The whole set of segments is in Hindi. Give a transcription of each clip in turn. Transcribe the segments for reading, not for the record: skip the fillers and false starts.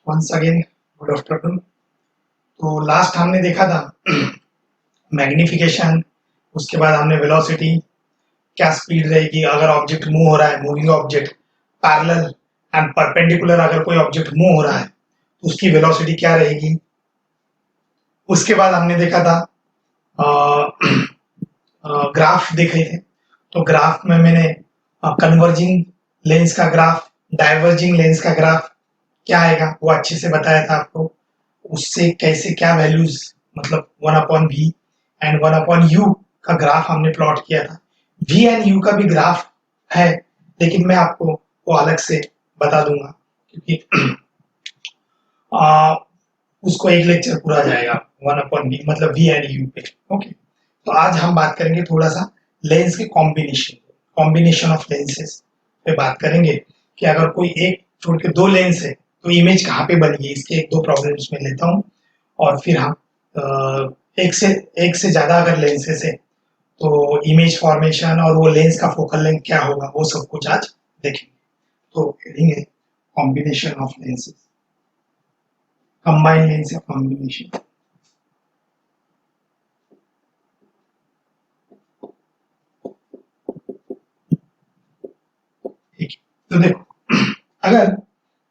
Once again good afternoon. तो लास्ट हमने देखा था मैग्निफिकेशन, उसके बाद हमने वेलोसिटी, क्या स्पीड रहेगी अगर ऑब्जेक्ट मूव हो रहा है, moving object parallel and perpendicular, अगर कोई ऑब्जेक्ट मूव हो रहा है तो उसकी वेलोसिटी क्या रहेगी। उसके बाद हमने देखा था ग्राफ देखे थे। तो ग्राफ में मैंने कन्वर्जिंग लेंस का ग्राफ, डाइवर्जिंग लेंस का ग्राफ क्या आएगा वो अच्छे से बताया था आपको। उससे कैसे क्या वैल्यूज, मतलब 1/v एंड 1/u का ग्राफ हमने प्लॉट किया था। v एंड u का भी ग्राफ है, लेकिन मैं आपको वो अलग से बता दूंगा क्योंकि उसको एक लेक्चर पूरा जाएगा 1/v मतलब v एंड u पे। ओके, तो आज हम बात करेंगे थोड़ा सा लेंस के कॉम्बिनेशन ऑफ लेंसेस पे बात करेंगे कि अगर कोई एक छोड़ के दो लेंस है तो इमेज कहाँ पे बनेगी, इसके एक दो प्रॉब्लम्स में लेता हूँ और फिर हम एक से ज्यादा अगर लेंसेस है तो इमेज फॉर्मेशन और वो लेंस का फोकल लेंथ क्या होगा वो सब कुछ आज देखेंगे। तो करेंगे combination of lenses, combine lens या कॉम्बिनेशन। ठीक है, तो देखो अगर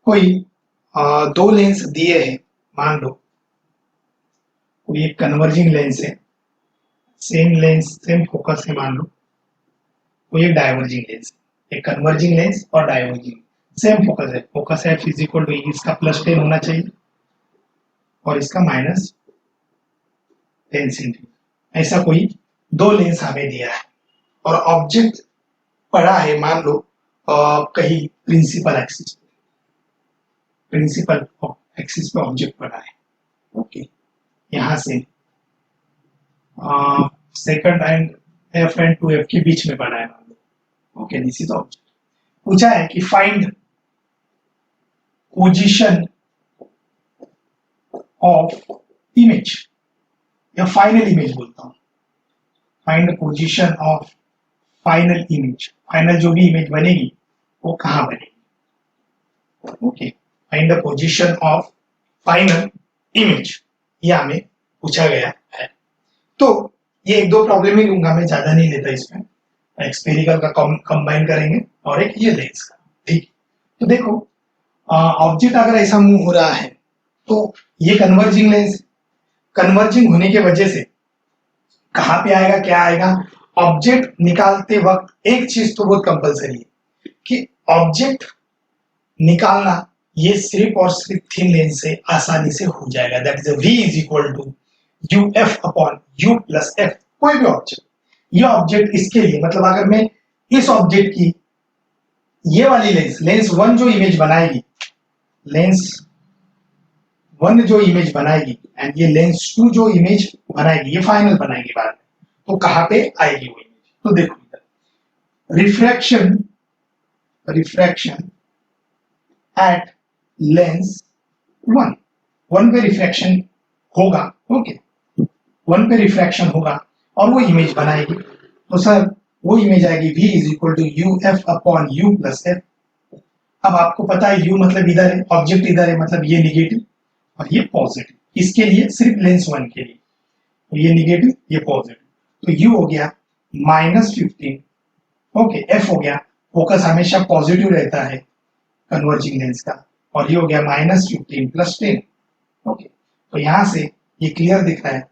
कोई दो लेंस दिए हैं, मान लो कोई एक कन्वर्जिंग लेंस है, सेम लेंस सेम फोकस है, मान लो कोई एक डाइवर्जिंग लेंस, एक कन्वर्जिंग लेंस और डाइवर्जिंग सेम फोकस है फिजिकल टू, इसका +10 होना चाहिए और इसका -10 सेंटीमीटर। ऐसा कोई दो लेंस हमें दिया है और ऑब्जेक्ट पड़ा है, मान लो कहीं प्रिंसिपल एक्सिस पे ऑब्जेक्ट पड़ा है। ओके, यहाँ से second and F and 2f के बीच में पड़ा है, मान लो। Okay, this is object. पूछा है कि फाइंड पोजीशन ऑफ इमेज या फाइनल इमेज बोलता हूँ, find position of final image. Final जो भी इमेज बनेगी वो कहाँ बनेगी। Okay, find the position of final image, ये हमें पूछा गया है। तो ये एक दो प्रॉब्लम ही लूंगा, मैं ज्यादा नहीं लेता इसमें। एक्सपेरिकल का कंबाइन करेंगे और एक ये लेंस का। ठीक, तो देखो ऑब्जेक्ट अगर ऐसा मूव हो रहा है तो ये कन्वर्जिंग लेंस, कन्वर्जिंग होने के वजह से कहाँ पे आएगा, क्या आएगा। ऑब्जेक्ट निकालते वक्त एक चीज तो बहुत कंपलसरी है कि ऑब्जेक्ट निकालना ये सिर्फ और सिर्फ थिन लेंस से आसानी से हो जाएगा। That is v is equal to uf upon u plus f। कोई भी ऑब्जेक्ट, ये ऑब्जेक्ट इसके लिए मतलब अगर मैं इस ऑब्जेक्ट की ये वाली लेंस 1 जो इमेज बनाएगी, लेंस 1 जो इमेज बनाएगी एंड ये लेंस 2 जो इमेज बनाएगी, ये फाइनल बनाएगी बाद में, तो कहाँ पे आएगी वो इमेज। तो देखो इधर रिफ्रैक्शन एट लेंस 1 पे रिफ्रैक्शन होगा। ओके, 1 पे रिफ्रैक्शन होगा और वो इमेज बनाएगी, तो सर वो इमेज आएगी v is equal to uf upon u plus f। अब आपको पता है u मतलब इधर है, ऑब्जेक्ट इधर है, मतलब ये निगेटिव और ये पॉजिटिव, इसके लिए सिर्फ लेंस 1 के लिए, तो ये निगेटिव ये पॉजिटिव, तो u हो गया -15। ओके, f हो गया, फोकस हमेशा पॉजिटिव रहता है कन्वर्जिंग लेंस का, और ये हो गया -15 प्लस 10। ओके, तो यहां से ये क्लियर दिख रहा है,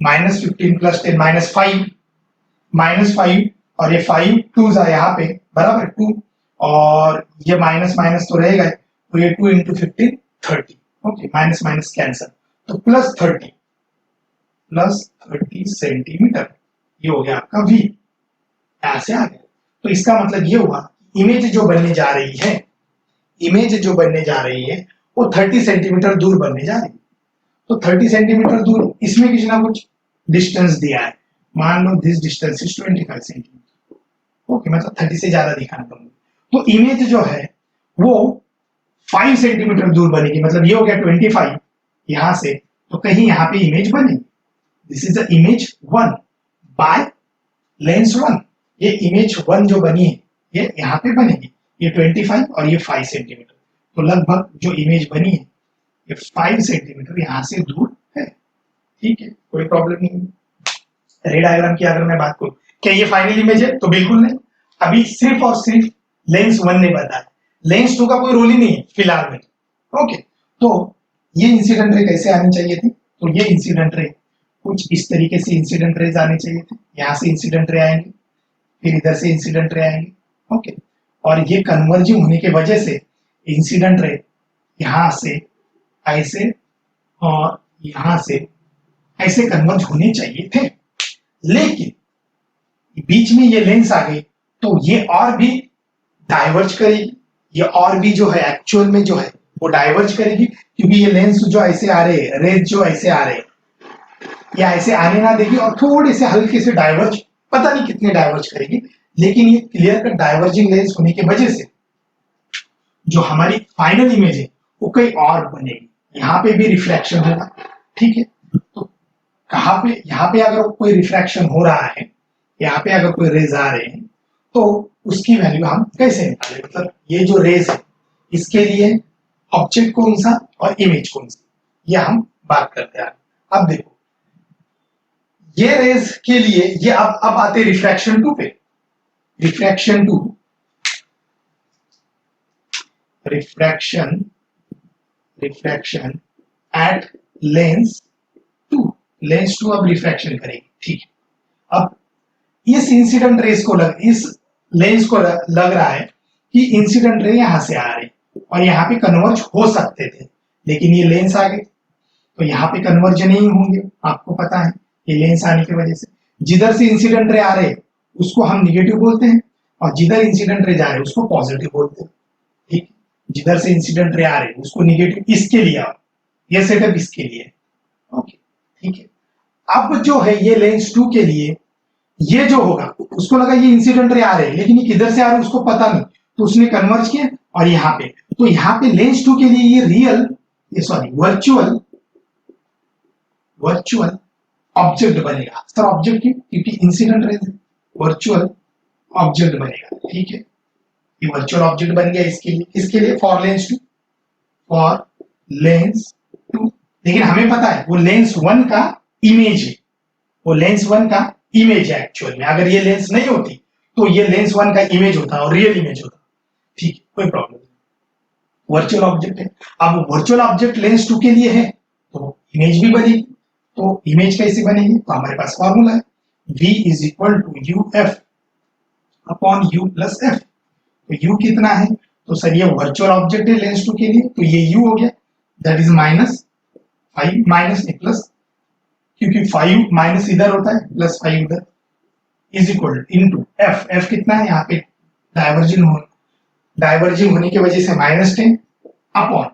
-15 प्लस 10 -5 और ये 5 2s है यहाँ पे बराबर 2, और ये माइनस माइनस तो रहेगा, तो ये 2 into 15 30। Okay, minus minus cancel, तो +30 सेंटीमीटर, ये हो गया आपका v। ऐसे आ गया, तो इसका मतलब ये हुआ इमेज जो बनने जा रही है, वो 30 सेंटीमीटर दूर बनने जा रही है। तो 30 सेंटीमीटर दूर, इसमें किसी ना कुछ डिस्टेंस दिया है, मान लो this distance is 25 centimetre. Okay, मतलब 30 से ज्यादा दिखाना पड़ेगा, तो इमेज जो है वो 5 सेंटीमीटर दूर बनेगी, मतलब ये हो गया 25 यहां से, तो कहीं यहाँ पे इमेज बनेगी। This is the image 1 by lens 1। ये इमेज 1 जो बनी है ये यहाँ पे बनेगी, ये 25 और ये 5 सेंटीमीटर, तो लगभग जो इमेज बनी है ये 5 सेंटीमीटर यहाँ से दूर है, ठीक है, कोई प्रॉब्लम नहीं है। रे डायग्राम की अगर मैं बात करूं, क्या ये फाइनल इमेज है? तो बिल्कुल नहीं। अभी सिर्फ और सिर्फ लेंस 1 ने बताया, लेंस 2 का कोई रोल ही नहीं है फिलहाल में। ओके, तो ये इंसिडेंट रे कैसे आनी चाहिए थी? तो ये इंसिडेंट रे कुछ इस तरीके से इंसिडेंट रेज आने चाहिए थे। यहाँ से इंसिडेंट रे आएंगे, फिर इधर से इंसिडेंट रे आएंगे। ओके, और ये कन्वर्जिंग होने की वजह से इंसिडेंट रे यहाँ से ऐसे और यहाँ से ऐसे कन्वर्ज होने चाहिए थे, लेकिन बीच में ये लेंस आ गई तो ये और भी डाइवर्ज करेगी। ये और भी जो है एक्चुअल में जो है वो डाइवर्ज करेगी, क्योंकि ये लेंस जो ऐसे आ रहे हैं, रेज जो ऐसे आ रहे हैं, या ऐसे आने ना देगी और थोड़े से हल्के से डाइवर्ज, पता नहीं कितने डाइवर्ज करेगी, लेकिन ये क्लियर कट डाइवर्जिंग लेंस होने की वजह से जो हमारी फाइनल इमेज है वो कहीं और बनेगी। यहाँ पे भी रिफ्रैक्शन होगा, ठीक है। तो कहाँ पे, यहाँ पे अगर कोई रिफ्रैक्शन हो रहा है, यहाँ पे अगर कोई रेज आ रहे हैं, तो उसकी वैल्यू हम कैसे निकालें? मतलब ये जो रेज है इसके लिए ऑब्जेक्ट कौन सा और इमेज कौन सी, ये हम बात करते हैं। अब देखो, ये रेज के लिए ये अब आते रिफ्रैक्शन 2 पे। Refraction 2, refraction at lens 2, lens 2 अब रिफ्रैक्शन करेगी, ठीक है। अब इस इंसिडेंट रेस को इस लेंस को लग रहा है कि इंसिडेंट रे यहां से आ रही और यहाँ पे कन्वर्ज हो सकते थे, लेकिन ये लेंस आ गए तो यहाँ पे कन्वर्ज नहीं होंगे। आपको पता है ये लेंस आने की वजह से जिधर से इंसिडेंट रे आ रहे उसको हम निगेटिव बोलते हैं, और जिधर इंसिडेंट रे जा रहे उसको पॉजिटिव बोलते हैं, ठीक। जिधर से इंसिडेंट रे आ रहे उसको निगेटिव, इसके लिए आओ, ये सेटअप इसके लिए, ओके, ठीक है। अब जो है ये लेंस 2 के लिए ये जो होगा, उसको लगा ये इंसिडेंट रे आ रहे हैं, लेकिन ये किधर से आ रहे उसको पता नहीं, तो उसने कन्वर्ज किया और यहाँ पे, तो यहाँ पे लेंस 2 के लिए ये रियल, ये सॉरी वर्चुअल ऑब्जेक्ट बनेगा। सर ऑब्जेक्ट क्यों? क्योंकि इंसिडेंट रे वर्चुअल ऑब्जेक्ट बनेगा, ठीक है। ये वर्चुअल ऑब्जेक्ट बन गया इसके लिए फॉर लेंस 2, लेकिन हमें पता है वो लेंस 1 का इमेज है, वो लेंस 1 का इमेज है एक्चुअल में। अगर ये लेंस नहीं होती तो ये लेंस 1 का इमेज होता और रियल इमेज होता, ठीक है, कोई प्रॉब्लम नहीं। वर्चुअल ऑब्जेक्ट है, अब वर्चुअल ऑब्जेक्ट लेंस 2 के लिए है तो इमेज भी बनेगी। तो इमेज कैसे बनेगी? तो हमारे पास फॉर्मूला है v is equal to u f upon u plus f. तो u कितना है? तो सर ये वर्चुअल ऑब्जेक्ट है लेंस 2 के लिए, तो ये u हो गया, दैट इज -5 माइनस प्लस, क्योंकि 5 माइनस इधर होता है प्लस 5 उधर, is equal into F. F कितना है? यहाँ पे डाइवर्जिंग होने की वजह से -10 अपॉन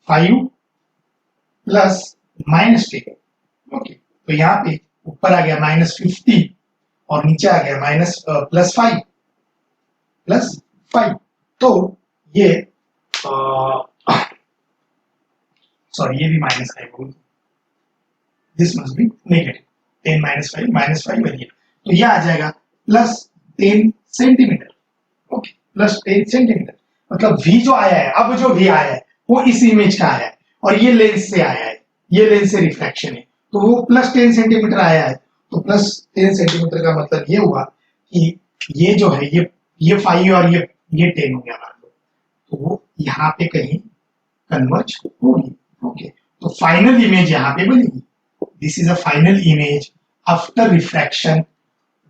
5 प्लस -10। ओके, तो यहाँ पे ऊपर आ गया -50 और नीचे आ गया प्लस 5। तो ये सॉरी ये भी -5 दिस मस्ट बी नेगेटिव, 10 -5 -5 तो ये आ जाएगा plus 10 centimetre. Okay, plus 10 centimetre, मतलब v जो आया है, अब जो v आया है वो इस इमेज का आया है और ये लेंस से आया है, ये लेंस से रिफ्रैक्शन है, तो वो प्लस 10 सेंटीमीटर आया है। तो प्लस 10 सेंटीमीटर का मतलब ये हुआ कि ये जो है ये 5 और ये 10 हो गया मान लो, तो वो यहाँ पे कहीं कन्वर्ज होगी। ओके, तो फाइनल इमेज यहाँ पे बनेगी। This is a final image after refraction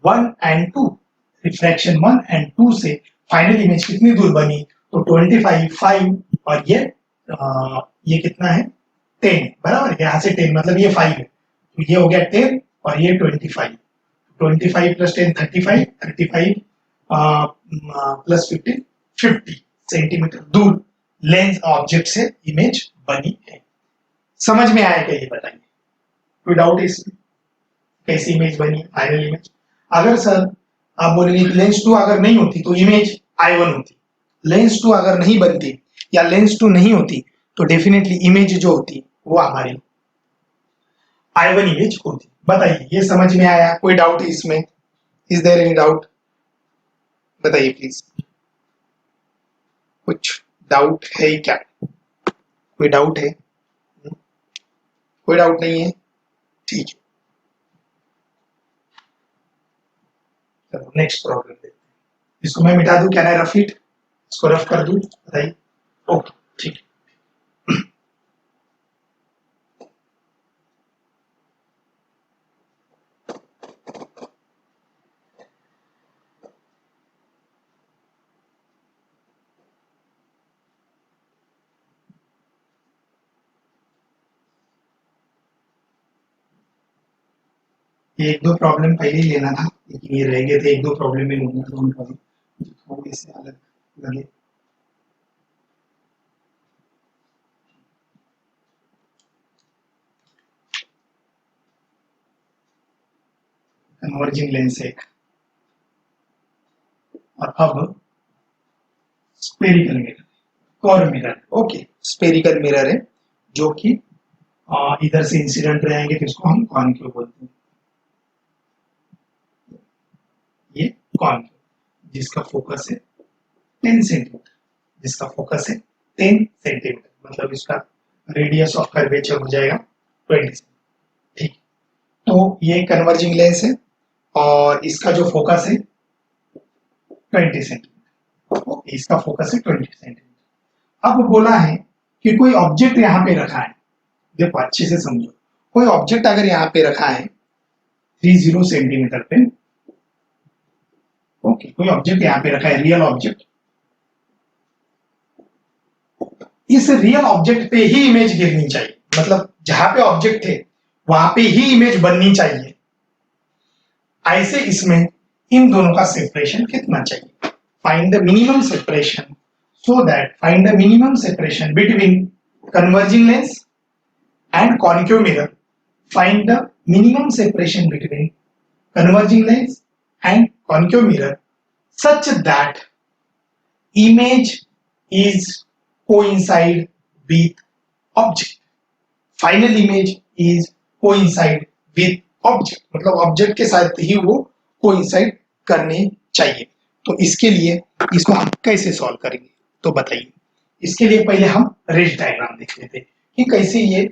1 and 2। Refraction 1 and 2 से फाइनल इमेज कितनी दूर बनी? तो 25, 5 और ये कितना है? 10, बराबर। यहाँ से 10 मतलब ये 5 है, तो ये हो गया 10 और ये 25। 25 प्लस 10 35, 35 प्लस 15 50 सेंटीमीटर दूर लेंस ऑब्जेक्ट से इमेज बनी है। समझ में आया क्या ये बताइए? कोई डाउट है इसमें? कैसी इमेज बनी फाइनल इमेज? अगर सर आप बोलेंगे कि लेंस 2 अगर नहीं होती तो इमेज I1 होती, लेंस 2 अगर नहीं बनती या लेंस 2 नहीं होती तो डेफिनेटली इमेज जो होती वो हमारी I1 इमेज होती। बताइए ये समझ में आया? कोई डाउट है इसमें? Is there any doubt? बताइए प्लीज, कुछ डाउट है क्या? कोई डाउट है? कोई डाउट नहीं है? ठीक है, चलो नेक्स्ट प्रॉब्लम देखते हैं। इसको मैं मिटा दूं, कैन आई रफ इट? इसको रफ कर दूं, बताइए। ओके, ठीक है। ये एक दो प्रॉब्लम पहले ही लेना था, लेकिन ये रह गए थे, एक दो प्रॉब्लम में लूंगा तो थोड़े से अलग लगे। कन्वर्जिंग लेंस एक, और अब spherical mirror, curve mirror. Okay, spherical mirror है जो कि इधर से इंसिडेंट रहेंगे तो इसको हम कॉन्केव बोलते हैं। ये कॉन्केव जिसका फोकस है 10 सेंटीमीटर, जिसका फोकस है 10 सेंटीमीटर, मतलब इसका रेडियस ऑफ कर्वेचर हो जाएगा 20। ठीक, तो ये कन्वर्जिंग लेंस है और इसका जो फोकस है 20 सेंटीमीटर, इसका फोकस है 20 सेंटीमीटर। अब बोला है कि कोई ऑब्जेक्ट यहाँ पे रखा है, देखो अच्छे से समझो, कोई ऑब्जेक्ट अगर यहाँ पे रखा है 30 सेंटीमीटर पे, ओके, कोई ऑब्जेक्ट यहाँ पे रखा है, रियल ऑब्जेक्ट, इस रियल ऑब्जेक्ट पे ही इमेज गिरनी चाहिए, मतलब जहां पे ऑब्जेक्ट थे वहां पे ही इमेज बननी चाहिए। ऐसे इसमें इन दोनों का सेपरेशन कितना चाहिए? Find the minimum separation, so that find the minimum separation between converging lens and concave mirror. Find the minimum separation between converging lens and concave mirror such that image is coincide with object. Final image is coincide with object, मतलब ऑब्जेक्ट के साथ ही वो coincide करने चाहिए। तो इसके लिए इसको हम कैसे सॉल्व करेंगे तो बताइए। इसके लिए पहले हम रेज डायग्राम देख लेते हैं कि कैसे ये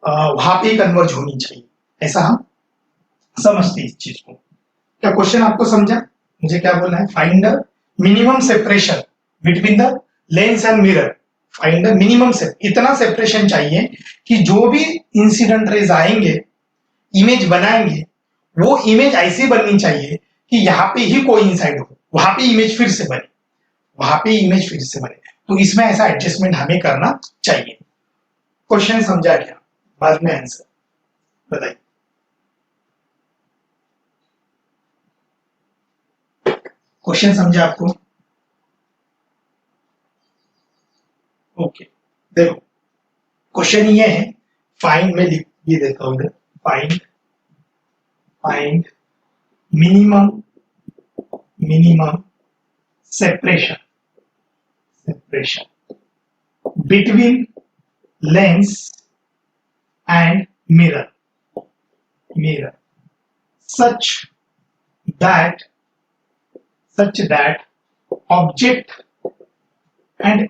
वहां पे कन्वर्ज होनी चाहिए, ऐसा हम समझते इस चीज को। क्या क्वेश्चन आपको समझा? मुझे क्या बोलना है? Find the minimum separation between the lens and mirror. Find the minimum से इतना सेपरेशन चाहिए कि जो भी इंसिडेंट रेज आएंगे, इमेज बनाएंगे, वो इमेज ऐसी बननी चाहिए कि यहाँ पे ही कोइंसाइड हो, वहां पे इमेज फिर से बने, वहां पे इमेज फिर से बने। तो इसमें ऐसा एडजस्टमेंट हमें करना चाहिए। क्वेश्चन समझा क्या? बाद में आंसर बताइए। क्वेश्चन समझा आपको? ओके, देखो क्वेश्चन ये है, फाइंड, मैं लिख ये देता हूं इधर, find find minimum separation between lens and mirror such that object and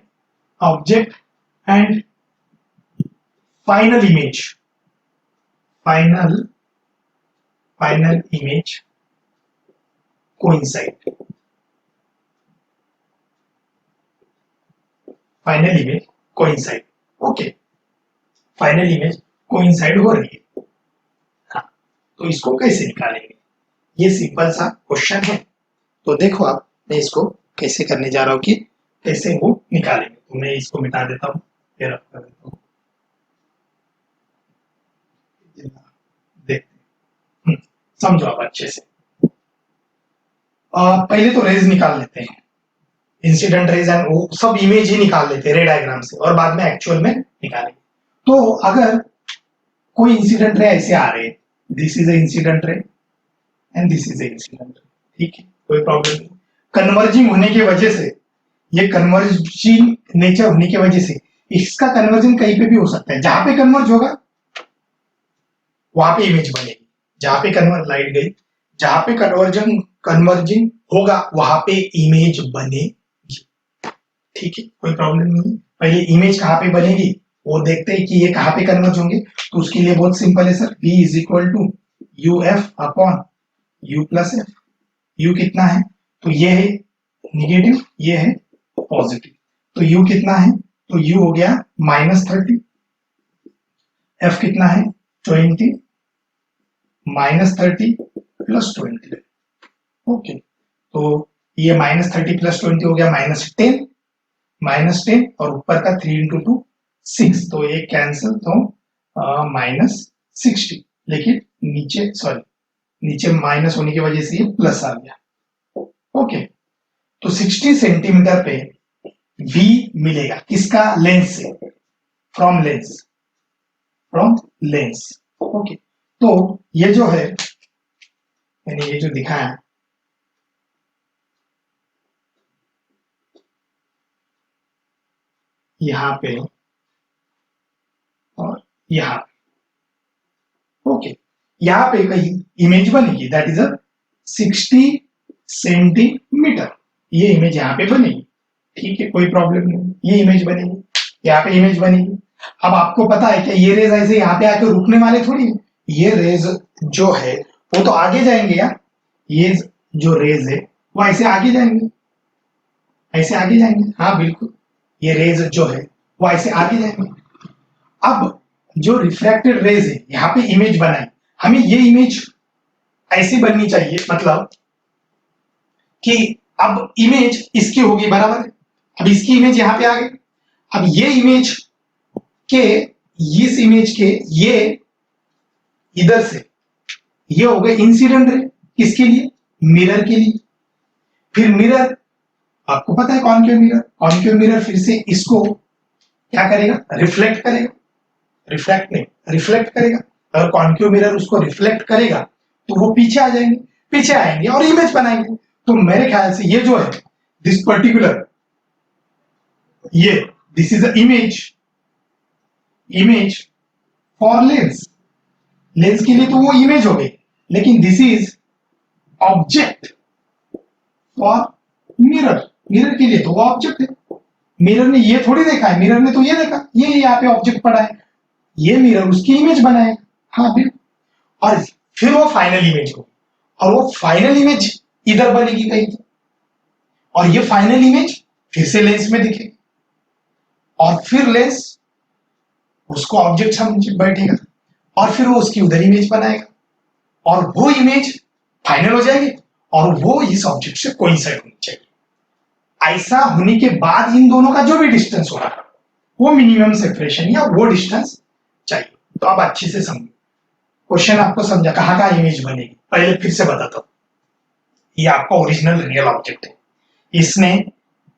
final image coincide, final image coincide। Okay, final image coincide हो रही है। हाँ, तो इसको कैसे निकालेंगे? ये सिंपल सा क्वेश्चन है। तो देखो आप, मैं इसको कैसे करने जा रहा हूँ कि कैसे वो निकालेंगे। तो मैं इसको मिटा देता हूँ, फिर रख कर देता हूँ, देखते हैं। समझो आप अच्छे से। पहले तो रेज निकाल लेते हैं, इंसिडेंट रेज एंड वो सब इमेज ही निकाल लेते हैं रे डायग्राम से, और बाद में एक्चुअल में निकालेंगे। तो अगर कोई इंसिडेंट रे ऐसे आ रहे, this is a incident ray and this is a incident ray, ठीक है, कोई प्रॉब्लम नहीं। कन्वर्जिंग होने की वजह से, ये कन्वर्जिंग नेचर होने की वजह से इसका कन्वर्जन कहीं पे भी हो सकता है। जहां पे कन्वर्ज होगा वहां पे इमेज बनेगी, जहां पे कन्वर्ज, लाइट गई, जहां पे कन्वर्जिंग होगा वहां पे इमेज बनेगी, ठीक है, कोई प्रॉब्लम नहीं है। पहले इमेज कहां पे बनेगी? वो देखते हैं कि ये कहाँ पे कन्वर्ज होंगे, तो उसके लिए बहुत सिंपल है sir, V is equal to u f upon u plus f. U कितना है, तो ये है निगेटिव, ये है पॉजिटिव, तो यू कितना है, तो यू हो गया -30, एफ कितना है 20, -30 प्लस 20, ओके, तो ये -30 प्लस 20 हो गया -10 और ऊपर का 3 इंटू 2 6, तो ये कैंसिल, तो -60, लेकिन नीचे सॉरी नीचे माइनस होने की वजह से ये प्लस आ गया, ओके। तो 60 सेंटीमीटर पे V मिलेगा, किसका, लेंस से, फ्रॉम लेंस, ओके। तो ये जो है, यानी ये जो दिखाया, यहाँ पे और यहाँ पे, ओके, यहाँ पे कहीं इमेज बनेगी, दैट इज अ 60 सेंटीमीटर, ये इमेज यहाँ पे बनेगी, ठीक है, कोई प्रॉब्लम नहीं, ये इमेज बनेगी, यहाँ पे इमेज बनेगी। अब आपको पता है कि ये रेज ऐसे यहाँ पे आके रुकने वाले थोड़ी, ये रेज जो है वो तो आगे जाएंगे यार, ये जो रेज है वो ऐसे आगे जाएंगे, ऐसे आगे जाएंगे, हाँ बिल्कुल, ये रेज जो है वो ऐसे आगे जाएंगे। अब जो रिफ्रैक्टेड रेज है, यहाँ पे इमेज बनाए, हमें ये इमेज ऐसी बननी चाहिए, मतलब कि अब इमेज इसकी होगी बराबर है, अब इसकी इमेज यहाँ पे आ गई, अब ये इमेज के, इस इमेज के ये इधर से ये हो गए इंसिडेंट रे, किसके लिए, मिरर के लिए। फिर मिरर, आपको पता है कॉन्केव मिरर फिर से इसको क्या करेगा, रिफ्लेक्ट करेगा, रिफ्लेक्ट करेगा, अगर कॉन्केव मिरर उसको रिफ्लेक्ट करेगा तो वो पीछे आ जाएंगे, पीछे आएंगे और इमेज बनाएंगे। तो मेरे ख्याल से ये जो है, दिस पर्टिकुलर, ये this is a image for Lenz के लिए तो वो इमेज हो गई, लेकिन this is object for mirror के लिए तो वो ऑब्जेक्ट है। मिरर ने ये थोड़ी देखा है, मिरर ने तो ये देखा, ये यहाँ पे ऑब्जेक्ट पड़ा है, ये मिरर उसकी इमेज बनाएगा, हाँ बिल्कुल, और फिर वो फाइनल इमेज हो, और वो फाइनल इमेज इधर बनेगी कहीं, और ये फाइनल इमेज फिर से लेंस में दिखेगी, और फिर लेंस उसको ऑब्जेक्ट समझ बैठेगा, और फिर वो उसकी उधर इमेज बनाएगा, और वो इमेज फाइनल हो जाएगी, और वो इस ऑब्जेक्ट से कोइंसाइड होनी चाहिए। ऐसा होने के बाद इन दोनों का जो भी डिस्टेंस होगा वो मिनिमम सेपरेशन या वो डिस्टेंस चाहिए। तो आप अच्छे से समझो, क्वेश्चन आपको समझा, कहाँ का इमेज बनेगी, पहले फिर से बताता हूं। ये आपका ओरिजिनल रियल ऑब्जेक्ट है, इसने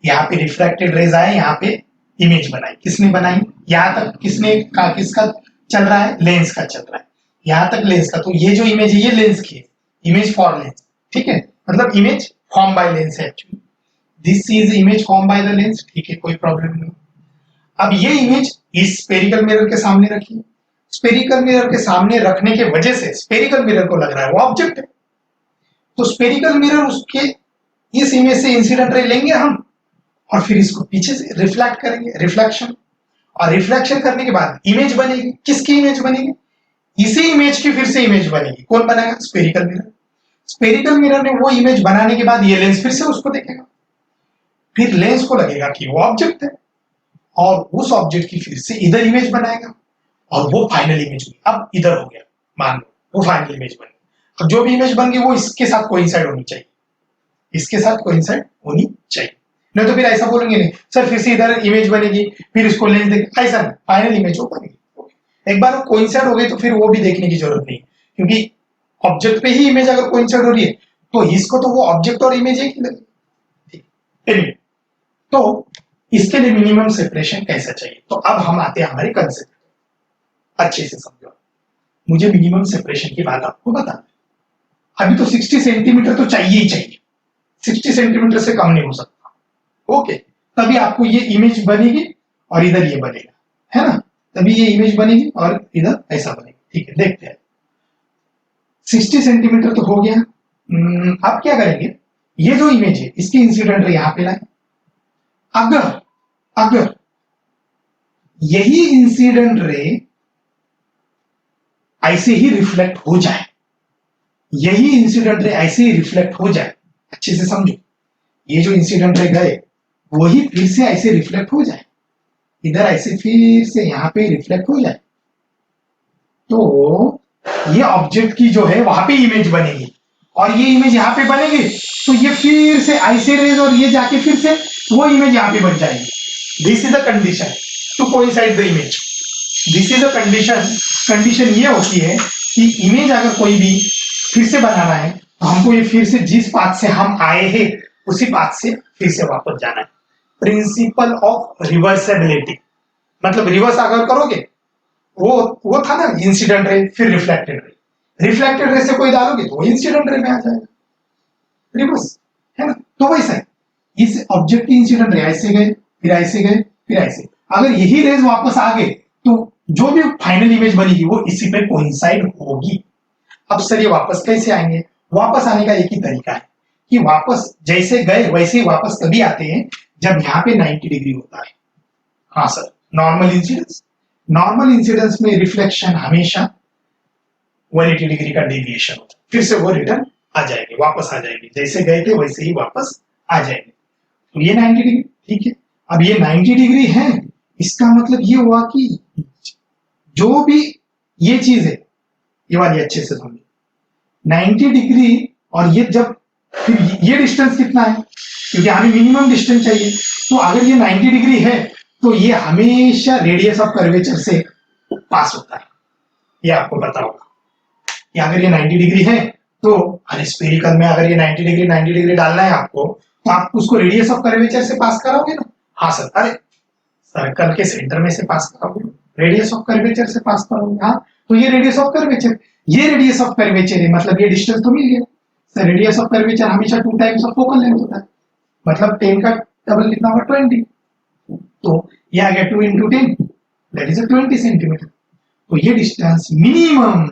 यहाँ पे रिफ्रैक्टेड रेज आए, यहाँ पे इमेज बनाई, किसने बनाई, यहाँ तक किसका चल रहा है, लेंस का चल रहा है, यहाँ तक लेंस का, तो ये जो इमेज है ये लेंस की है, इमेज फॉर लेंस, ठीक है, मतलब इमेज फॉर्म बाय लेंस है actually, this is image form by the lens, ठीक है, कोई प्रॉब्लम नहीं। अब ये इमेज इस स्फेरिकल मिरर के सामने रखिए, स्फेरिकल मिरर के सामने रखने के वजह से स्फेरिकल मिरर को लग रहा है वो ऑब्जेक्ट है, तो स्फेरिकल मिरर उसके इस इमेज से इंसिडेंट रे लेंगे हम, और फिर इसको पीछे से रिफ्लेक्ट करेंगे, रिफ्लेक्शन, और रिफ्लेक्शन करने के बाद इमेज बनेगी, किसकी इमेज बनेगी, इसी इमेज की फिर से इमेज बनेगी, कौन बनाएगा, स्फेरिकल मिरर। स्फेरिकल मिरर ने वो इमेज बनाने के बाद ये लेंस फिर से उसको देखेगा, फिर लेंस को लगेगा कि वो ऑब्जेक्ट है, और उस ऑब्जेक्ट की फिर से इधर इमेज बनाएगा, और वो फाइनल इमेज हुई, अब इधर हो गया, मान लो वो फाइनल इमेज बन गई, अब जो भी इमेज बन गई वो इसके साथ कोइंसाइड होनी चाहिए, इसके साथ कोइंसाइड होनी चाहिए, नहीं तो फिर ऐसा बोलेंगे नहीं सर फिर से इधर इमेज बनेगी फिर इसको लेंस देख, ऐसा नहीं, फाइनल इमेज वो बनेगी। एक बार वो कोइंसाइड हो गई तो फिर वो भी देखने की जरूरत नहीं, क्योंकि ऑब्जेक्ट पे ही इमेज अगर कोइंसाइड हो रही है तो इसको तो वो ऑब्जेक्ट और इमेज एक ही लगेगी। तो इसके लिए मिनिमम सेपरेशन कैसा चाहिए, तो अब हम आते हैं हमारे कंसेप्ट, अच्छे से समझो, मुझे मिनिमम सेपरेशन की बात आपको बताना है। अभी तो 60 सेंटीमीटर तो चाहिए ही चाहिए, 60 सेंटीमीटर से कम नहीं हो सकता, ओके, तभी आपको ये इमेज बनेगी और इधर ये बनेगा, है ना, तभी ये इमेज बनेगी और इधर ऐसा बनेगा, ठीक है, देखते हैं। 60 सेंटीमीटर तो हो गया, आप क्या करेंगे, ये जो इमेज है इसकी इंसिडेंट रे यहाँ पे लाए, अगर यही इंसिडेंट रे ऐसे ही रिफ्लेक्ट हो जाए, यही इंसिडेंट रे ऐसे ही रिफ्लेक्ट हो जाए, अच्छे से समझो, ये जो इंसिडेंट रे गए वही फिर से ऐसे रिफ्लेक्ट हो जाए, इधर ऐसे फिर से यहां पे रिफ्लेक्ट हो जाए, तो ये ऑब्जेक्ट की जो है वहां पे इमेज बनेगी, और ये इमेज यहाँ पे बनेगी, तो ये फिर से ऐसे रेज और ये जाके फिर से वो इमेज यहाँ पे बन जाएगी। This is the condition to coincide the image. This is the condition. Condition ये होती है कि इमेज अगर कोई भी फिर से बनाना है तो हमको ये फिर से जिस पाथ से हम आए हैं उसी पाथ से फिर से वापस जाना है। प्रिंसिपल ऑफ रिवर्सिबिलिटी, मतलब रिवर्स अगर करोगे, वो था ना इंसिडेंट रे फिर रिफ्लेक्टेड रे, रिफ्लेक्टेड रे से कोई डालोगे तो इंसिडेंट रे में आ जाएगा, रिवर्स है ना। तो वैसा है, इस ऑब्जेक्ट की इंसिडेंट रे ऐसे गए फिर ऐसे गए फिर ऐसे, अगर यही रेज वापस आ गए तो जो भी फाइनल इमेज बनेगी वो इसी पे कोइंसाइड होगी। अब सर ये वापस कैसे आएंगे? वापस आने का एक ही तरीका है कि वापस जैसे गए वैसे ही वापस तभी आते हैं जब यहाँ पे 90 डिग्री होता है। हाँ sir, normal incidence, normal incidence में रिफ्लेक्शन हमेशा 180 डिग्री का डेविएशन होता है, फिर से वो रिटर्न आ जाएंगे, वापस आ जाएंगे, जैसे गए थे वैसे ही वापस आ जाएंगे। तो ये 90 डिग्री ठीक है। अब ये 90 डिग्री है, इसका मतलब ये हुआ कि जो भी ये चीज है, ये वाली अच्छे से समझो, 90 डिग्री और ये जब फिर ये डिस्टेंस कितना है, क्योंकि हमें मिनिमम डिस्टेंस चाहिए, तो अगर ये 90 डिग्री है तो ये हमेशा रेडियस ऑफ कर्वेचर से पास होता है, ये आपको पता होगा कि अगर ये 90 डिग्री है तो अरे स्फेरिकल में अगर ये 90 डिग्री डालना है आपको, तो आप उसको रेडियस ऑफ कर्वेचर से पास कराओगे ना। हाँ सर, अरे सर्कल के सेंटर में से पास कराओगे, रेडियस ऑफ कर्वेचर से पास करोगे। हाँ, तो ये रेडियस ऑफ कर्वेचर, ये रेडियस ऑफ कर्वेचर है, मतलब ये डिस्टेंस तो मिल गया सर। रेडियस ऑफ कर्वेचर हमेशा 2 टाइम्स ऑफ फोकल लेंथ होता है, मतलब 10 का डबल कितना होगा 20, तो ये आ गया 2 into 10 दैट इज 20 सेंटीमीटर। तो ये डिस्टेंस मिनिमम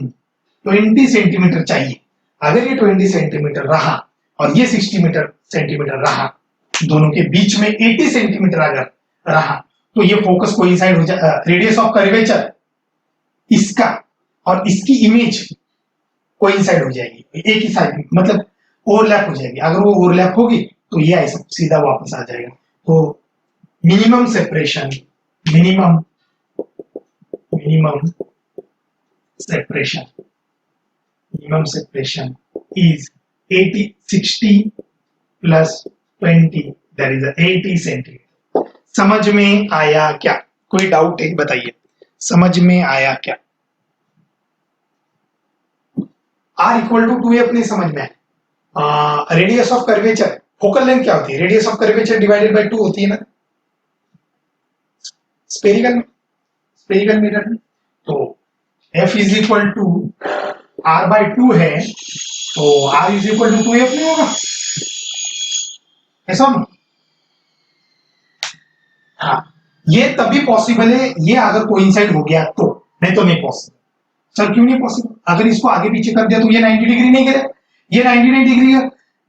20 सेंटीमीटर चाहिए। अगर ये 20 सेंटीमीटर रहा और ये 60 सेंटीमीटर रहा, दोनों के बीच में 80 सेंटीमीटर अगर रहा, तो ये फोकस कोइंसाइड हो जाए, रेडियस ऑफ कर्वेचर इसका और इसकी इमेज कोइंसाइड हो जाएगी, एक ही साइड में, मतलब ओवरलैप हो जाएगी। अगर वो ओवरलैप होगी तो ये ऐसा सीधा वापस आ जाएगा। तो minimum separation, minimum separation, minimum separation is 60 plus 20, that is 80 centimetre. समझ में आया क्या? कोई डाउट है बताइए, समझ में आया क्या? R इक्वल टू 2 अपने समझ में आया। Radius of curvature, focal length क्या होती है? Radius of curvature divided by 2 होती है ना स्पेरिकल मिरर में। तो F is equal to R by 2 है, तो R is equal to 2F नहीं होगा, ऐसा ना? हाँ, ये तभी पॉसिबल है ये अगर कोइंसाइड हो गया तो, नहीं तो नहीं पॉसिबल। सर क्यों नहीं पॉसिबल? अगर इसको आगे पीछे कर दिया तो ये 90 डिग्री नहीं गिरे, ये 90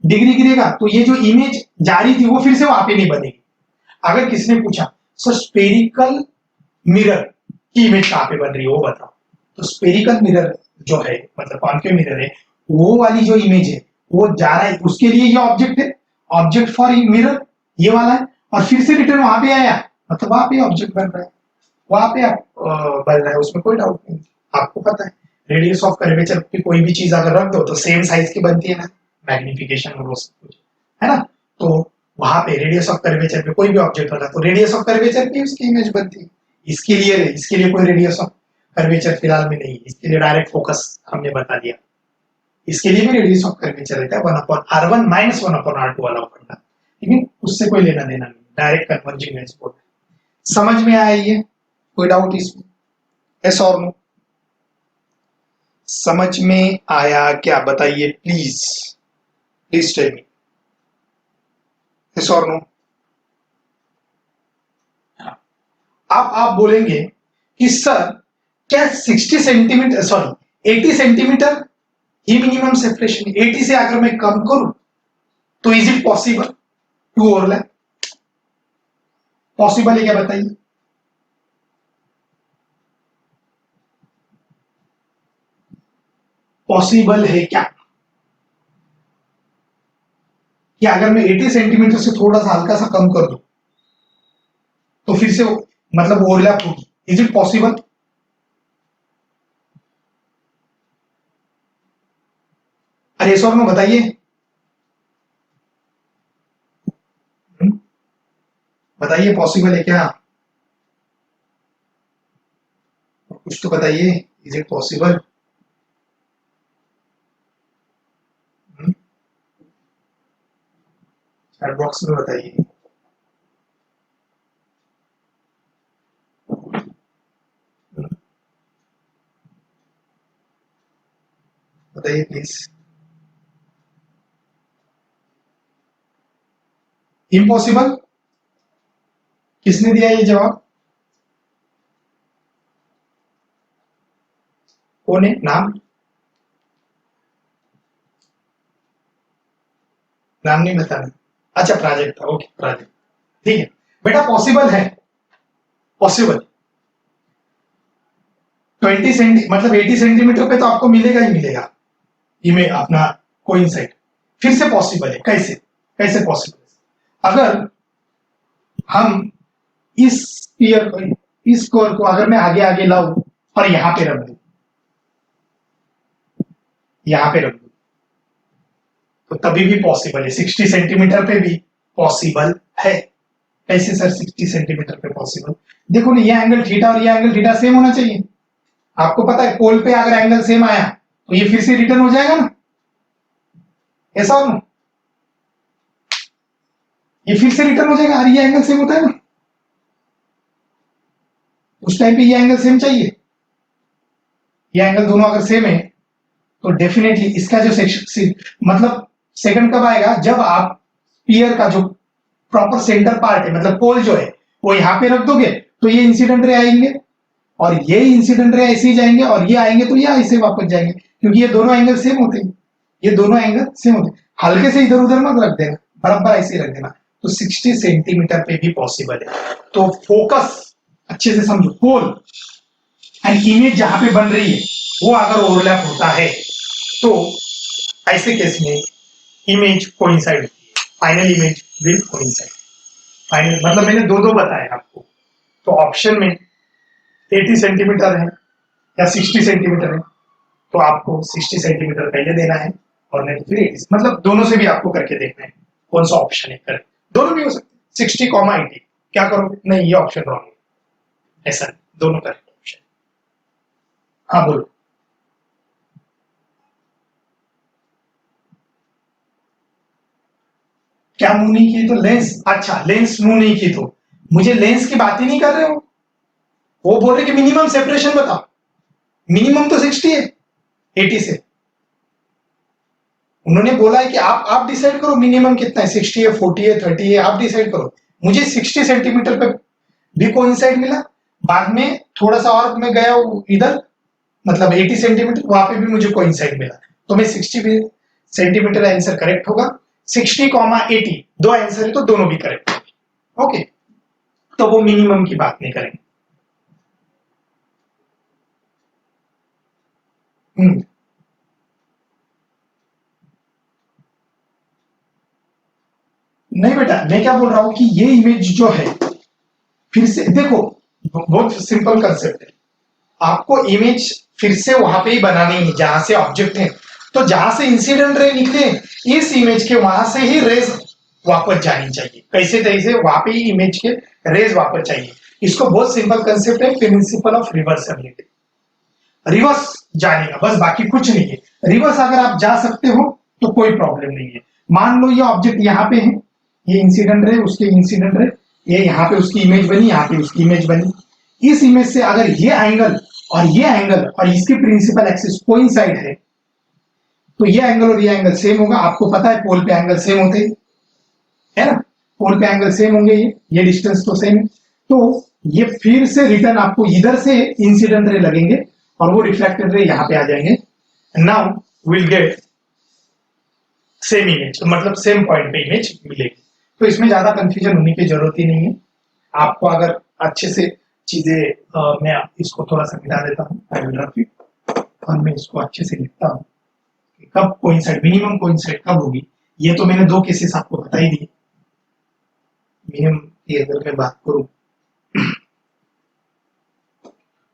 डिग्री गिरेगा, तो ये जो इमेज जा रही थी वो फिर से वहां पे नहीं बनेगी। अगर किसने पूछा सर स्पेरिकल मिरर की इमेज कहां पे बन रही है वो बताओ, तो स्पेरिकल मिरर जो है, मतलब कॉन्केव मिरर है, वो वाली जो इमेज है वो जा रहा है, उसके लिए ये ऑब्जेक्ट है, ऑब्जेक्ट फॉर मिरर ये वाला है, और फिर से रिटर्न वहां पे आया, मतलब वहां पे ऑब्जेक्ट बन रहा है, वहां पे बन रहा है, उसमें कोई डाउट नहीं। आपको पता है रेडियस ऑफ कर्वेचर की कोई भी चीज अगर रख दो तो सेम साइज की बनती है ना, मैग्निफिकेशन और वो सब कुछ है ना। तो वहां पे रेडियस ऑफ कर्वेचर पे कोई भी ऑब्जेक्ट होता है तो रेडियस ऑफ कर्वेचर की उसकी इमेज बनती है। इसके लिए कोई रेडियस ऑफ कर्वेचर फिलहाल में नहीं, इसके लिए डायरेक्ट फोकस हमने बता दिया। इसके लिए भी रेडियस ऑफ कर्वेचर रहता है 1/r1 माइनस 1/r2 वाला करना, लेकिन उससे कोई लेना देना नहीं, डायरेक्ट कन्वर्जिंग लेंस बोलते हैं। समझ में आया ये? कोई डाउट इसमें? यस और नो? समझ में आया क्या बताइए please, please tell me, yes और नो? अब आप बोलेंगे कि सर क्या 60 सेंटीमीटर, सॉरी 80 सेंटीमीटर ही मिनिमम सेपरेशन, 80 से अगर मैं कम करूं तो is it possible to overlap? Possible है क्या बताइए? पॉसिबल है क्या कि अगर मैं 80 सेंटीमीटर से थोड़ा सा हल्का सा कम कर दूं तो फिर से मतलब ओवरलैप होगी? Is it possible? अरे सर में बताइए। बताइए पॉसिबल है क्या? कुछ तो बताइए, is it possible? Chat box में बताइए। बताइए प्लीज। इम्पॉसिबल? किसने दिया ये जवाब? कौन है? नाम? नाम नहीं बताना। अच्छा प्राजक्ता, ओके प्राजक्ता, ठीक है बेटा। पॉसिबल है, पॉसिबल। 20 मतलब 80 सेंटीमीटर पे तो आपको मिलेगा ही मिलेगा इमेज अपना कोइंसाइड। फिर से पॉसिबल है, कैसे? कैसे पॉसिबल? अगर हम इस स्फीयर को, इस स्क्वायर को अगर मैं आगे आगे लाऊं और यहां पे रख दूं, यहां पे रख दूं, तो तभी भी पॉसिबल है। 60 सेंटीमीटर पे भी पॉसिबल है। कैसे सर 60 सेंटीमीटर पे पॉसिबल? देखो ना, ये एंगल थीटा और ये एंगल थीटा सेम होना चाहिए। आपको पता है पोल पे अगर एंगल सेम आया तो ये फिर से रिटर्न हो जाएगा ना, ऐसा हो ना? ये फिर से रिटर्न हो जाएगा। और ये एंगल सेम होता है ना, उस टाइम पे ये एंगल सेम चाहिए। ये एंगल दोनों अगर सेम है तो डेफिनेटली इसका जो सेक्शन मतलब सेकंड कब आएगा? जब आप स्फीयर का जो प्रॉपर सेंटर पार्ट है मतलब पोल जो है वो यहां पे रख दोगे तो ये इंसिडेंट रे आएंगे और ये इंसिडेंट रे ऐसे ही जाएंगे और ये आएंगे तो ये ऐसे वापस जाएंगे, क्योंकि ये दोनों एंगल सेम होते हैं। ये दोनों एंगल सेम होते हैं। हल्के से इधर उधर मत रख देना, बराबर ऐसे ही रख देना। तो 60 सेंटीमीटर पे भी पॉसिबल है। तो फोकस अच्छे से समझो, पोल एंड इमेज जहां पे बन रही है वो अगर ओवरलैप होता है तो ऐसे केस में इमेज कोइंसाइड होती है, final image will coincide. Final मतलब मैंने दो दो बताया आपको, तो ऑप्शन में 80 सेंटीमीटर है या 60 सेंटीमीटर है, तो आपको 60 सेंटीमीटर पहले देना है और नहीं तो फिर 80, मतलब दोनों से भी आपको करके देखना है कौन सा ऑप्शन है करेक्ट। दोनों भी हो सकते 60, 80। क्या करोगे? नहीं, ये ऑप्शन रॉन्ग है, ऐसा दोनों करेक्ट ऑप्शन। हाँ बोलो। क्या मूव नहीं की? तो लेंस, अच्छा लेंस मूव नहीं की तो मुझे लेंस की बात ही नहीं कर रहे हो। वो बोल रहे कि मिनिमम सेपरेशन बताओ। मिनिमम तो 60 है 80 से। उन्होंने बोला है कि आप डिसाइड करो मिनिमम कितना है, 60 है, 40 है, 30 है, आप डिसाइड करो। मुझे 60 सेंटीमीटर पे भी कोइंसाइड मिला, बाद में थोड़ा सा और मैं गया इधर मतलब 80 सेंटीमीटर, वहां पे भी मुझे कोइंसाइड मिला। तो मैं 60 सेंटीमीटर आंसर करेक्ट होगा। 60, 80 दो आंसर है तो दोनों भी करेक्ट होंगे। ओके, तो वो मिनिमम की बात नहीं करेंगे। नहीं बेटा, मैं क्या बोल रहा हूं कि ये इमेज जो है, फिर से देखो, बहुत सिंपल कंसेप्ट है। आपको इमेज फिर से वहां पे ही बनानी है जहां से ऑब्जेक्ट है। तो जहां से इंसिडेंट रे निकले इस इमेज के वहां से ही रेज वापस जानी चाहिए, कैसे तैसे वहां पे ही इमेज के रेज वापस चाहिए। इसको बहुत सिंपल कंसेप्ट है, प्रिंसिपल ऑफ रिवर्सिबिलिटी। रिवर्स जाने का बस, बाकी कुछ नहीं है। रिवर्स अगर आप जा सकते हो तो कोई प्रॉब्लम नहीं है। मान लो ये ऑब्जेक्ट यहाँ पे है, ये इंसिडेंट रे उसके इंसिडेंट रे, ये यहाँ पे उसकी इमेज बनी, यहाँ पे उसकी इमेज बनी। इस इमेज से अगर ये एंगल और इसकी प्रिंसिपल एक्सिस कोइंसाइड है तो ये एंगल और ये एंगल सेम होगा। आपको पता है पोल पे एंगल सेम होते हैं, है ना? पोल पे एंगल सेम होंगे, ये डिस्टेंस तो सेम है। तो ये फिर से रिटर्न आपको इधर से इंसिडेंट रे लगेंगे और वो रिफ्लेक्टेड रे यहाँ पे आ जाएंगे। Now will get same image, मतलब सेम पॉइंट पे इमेज मिलेगी। तो इसमें ज्यादा कंफ्यूजन होने की जरूरत ही नहीं है। आपको अगर अच्छे से चीजें मैं इसको थोड़ा सा मिटा देता हूँ और मैं इसको अच्छे से लिखता हूँ। कब कोइंसाइड, मिनिमम कोइंसाइड कब होगी, ये तो मैंने दो केसेस आपको बता ही दिए। मिनिमम की अगर मैं बात करूं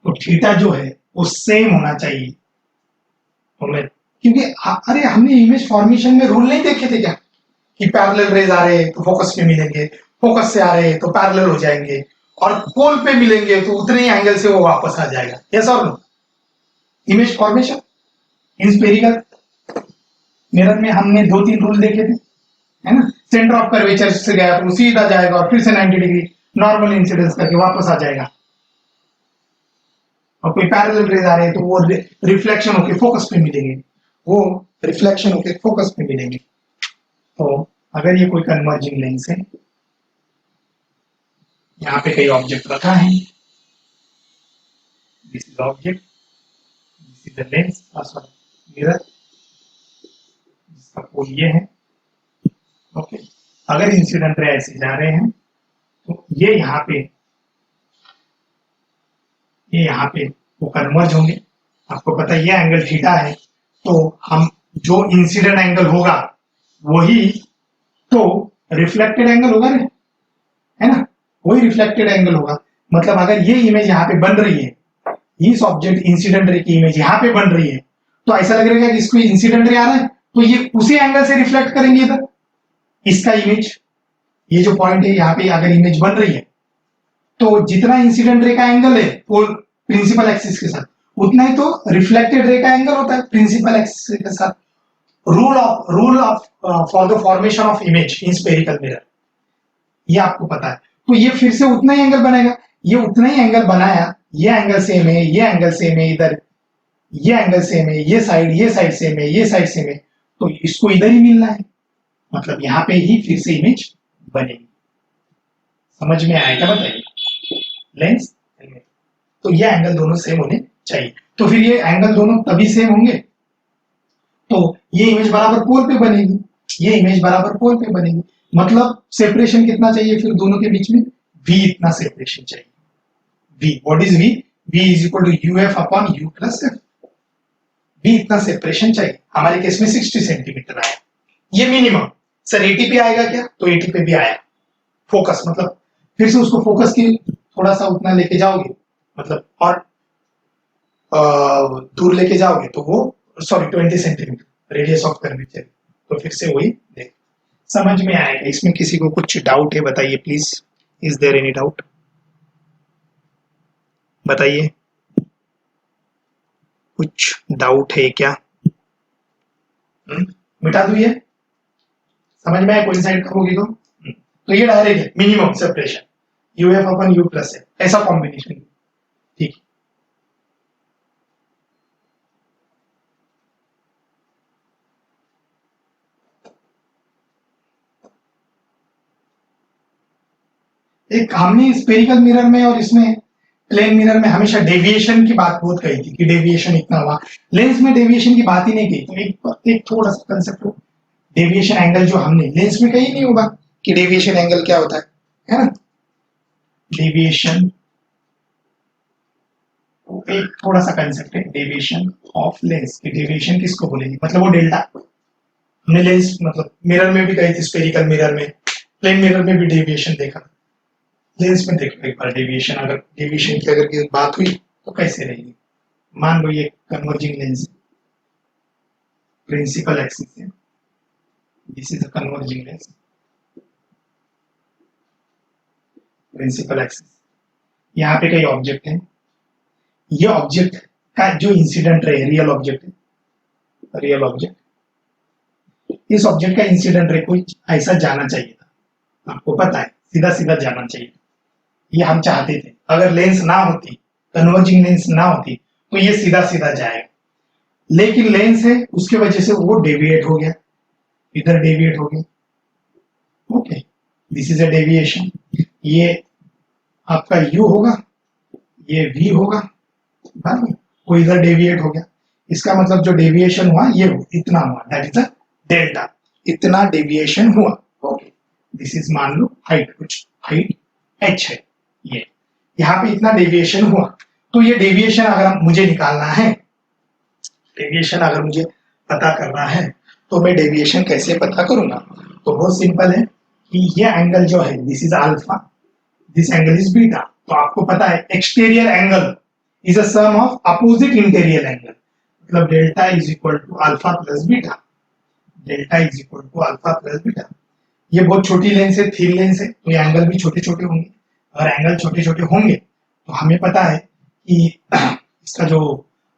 तो थीटा जो है वो सेम होना चाहिए। तो मैं क्योंकि अरे हमने इमेज फॉर्मेशन में रूल नहीं देखे थे क्या कि पैरेलल रेज आ रहे हैं तो फोकस पे मिलेंगे, फोकस से आ रहे हैं तो पैरेलल हो जाएंगे, और पोल पे मिलेंगे तो उतने ही एंगल से वो वापस आ जाएगा। यस और no? Image formation in spherical mirror में हमने दो तीन रूल देखे थे, है ना? सेंटर ऑफ कर्वेचर से गया तो सीधा जाएगा और फिर से 90 डिग्री नॉर्मल इंसिडेंस करके वापस आ जाएगा, और कोई पैरेलल रेज आ रहे हैं तो वो रिफ्लेक्शन होके फोकस पे मिलेंगे, वो रिफ्लेक्शन होके फोकस पे मिलेंगे। तो अगर ये कोई कन्वर्जिंग लेंस है, यहाँ पे कई ऑब्जेक्ट रखा है, this is object, this is the lens, sorry mirror, जिसका पोल ये है। ओके, अगर इंसिडेंट रे ऐसे जा रहे हैं तो ये यहाँ पे वो कन्वर्ज होंगे। आपको पता है ये एंगल थीटा है, तो हम जो इंसिडेंट एंगल होगा वही तो रिफ्लेक्टेड एंगल होगा ना, है ना? वही रिफ्लेक्टेड एंगल होगा। मतलब अगर ये इमेज यहाँ पे बन रही है, इस ऑब्जेक्ट इंसिडेंट रे की इमेज यहाँ पे बन रही है, तो ऐसा लग रहा है कि इसको इंसिडेंट रे आ रहा है तो ये उसी एंगल से रिफ्लेक्ट करेंगे इधर इसका इमेज। ये जो पॉइंट है यहाँ पे अगर इमेज बन रही है तो जितना इंसिडेंट रे का एंगल है वो प्रिंसिपल एक्सिस के साथ, उतना ही तो रिफ्लेक्टेड रे का एंगल होता है प्रिंसिपल एक्सिस के साथ। Rule of for the formation of image in spherical mirror, ये आपको पता है। तो ये फिर से उतना ही एंगल बनेगा, ये उतना ही एंगल बनाया, ये एंगल सेम है, ये एंगल सेम है, इधर ये एंगल सेम है, ये साइड सेम है, ये साइड सेम है, तो इसको इधर ही मिलना है, मतलब यहाँ पे ही फिर से इमेज बनेगी। समझ में आया क्या? बताइए। लेंस तो ये एंगल दोनों सेम होने चाहिए, तो फिर ये एंगल दोनों तभी सेम होंगे तो ये इमेज बराबर पोल पे बनेगी, ये इमेज बराबर पोल पे बनेगी। मतलब सेपरेशन कितना चाहिए फिर दोनों के बीच में? v इतना सेपरेशन चाहिए। v, what is v? v is equal to uf upon u plus f। v इतना सेपरेशन चाहिए। हमारे केस में 60 सेंटीमीटर आया, ये मिनिमम। सर 80 पे आएगा क्या? तो 80 पे भी आया। फोकस मतलब फिर से उसको फोकस की थोड़ा सा उतना लेके जाओगे, मतलब और दूर लेके जाओगे तो वो sorry 20 centimetre radius of curvature, तो फिर से वही देख। समझ में आएगा? इसमें किसी को कुछ डाउट है बताइए please. Is there any doubt? बताइए, कुछ डाउट है क्या? मिटा दूं ये? समझ में आया? कोई साइड करोगी तो ये डायरेक्ट है minimum separation UF upon you plus है, ऐसा कॉम्बिनेशन। ठीक, एक हमने स्फेरिकल मिरर में और इसमें प्लेन मिरर में हमेशा डेविएशन की बात बहुत कही थी कि डेविएशन इतना हुआ। लेंस में डेविएशन की बात ही नहीं की, तो एक थोड़ा सा कंसेप्ट हो, डेविएशन एंगल जो हमने लेंस में कहीं नहीं होगा कि डेविएशन एंगल क्या होता है ना? डेविएशन एक थोड़ा सा कंसेप्ट है, डेविएशन ऑफ लेंस। डेविएशन किसको बोलेंगे? मतलब वो डेल्टा। हमने लेंस मतलब मिरर में भी कही थी, स्फेरिकल मिरर में, प्लेन मिरर में भी डेविएशन देखा, लेंस में देखो एक बार डेविएशन। अगर डेविएशन की अगर की बात हुई तो कैसे रहेगी? मान लो ये कन्वर्जिंग लेंस प्रिंसिपल एक्सिस है, this is a converging lens, principal axis. यहाँ पे कई ऑब्जेक्ट है, ये ऑब्जेक्ट का जो इंसिडेंट रे रियल ऑब्जेक्ट है, रियल ऑब्जेक्ट, इस ऑब्जेक्ट का इंसिडेंट रे कोई ऐसा जाना चाहिए था, आपको पता है सीधा सीधा जाना चाहिए। ये हम चाहते थे, अगर लेंस ना होती, कन्वर्जिंग लेंस ना होती तो ये सीधा सीधा जाएगा, लेकिन लेंस है उसके वजह से वो डेविएट हो गया, इधर डेविएट हो गया। Okay, this is a deviation. ये आपका u होगा, ये v होगा, वो इधर डेविएट हो गया। इसका मतलब जो डेविएशन हुआ ये इतना हुआ, दैट इज अ डेल्टा, इतना डेविएशन हुआ। ओके, दिस इज मान लो हाइट, कुछ हाइट h है, ये यहाँ पे इतना डेविएशन हुआ। तो ये डेविएशन अगर मुझे निकालना है, डेविएशन अगर मुझे पता करना है तो मैं डेविएशन कैसे पता करूंगा? तो बहुत सिंपल है कि ये एंगल जो है this is alpha, this angle is beta. तो आपको पता है exterior angle is a sum of opposite interior angle, मतलब delta is equal to alpha plus beta, delta is equal to alpha plus beta. ये बहुत छोटी लेंस है, थिन लेंस है, तो ये एंगल भी छोटे छोटे होंगे। अगर एंगल छोटे छोटे होंगे तो हमें पता है कि इसका जो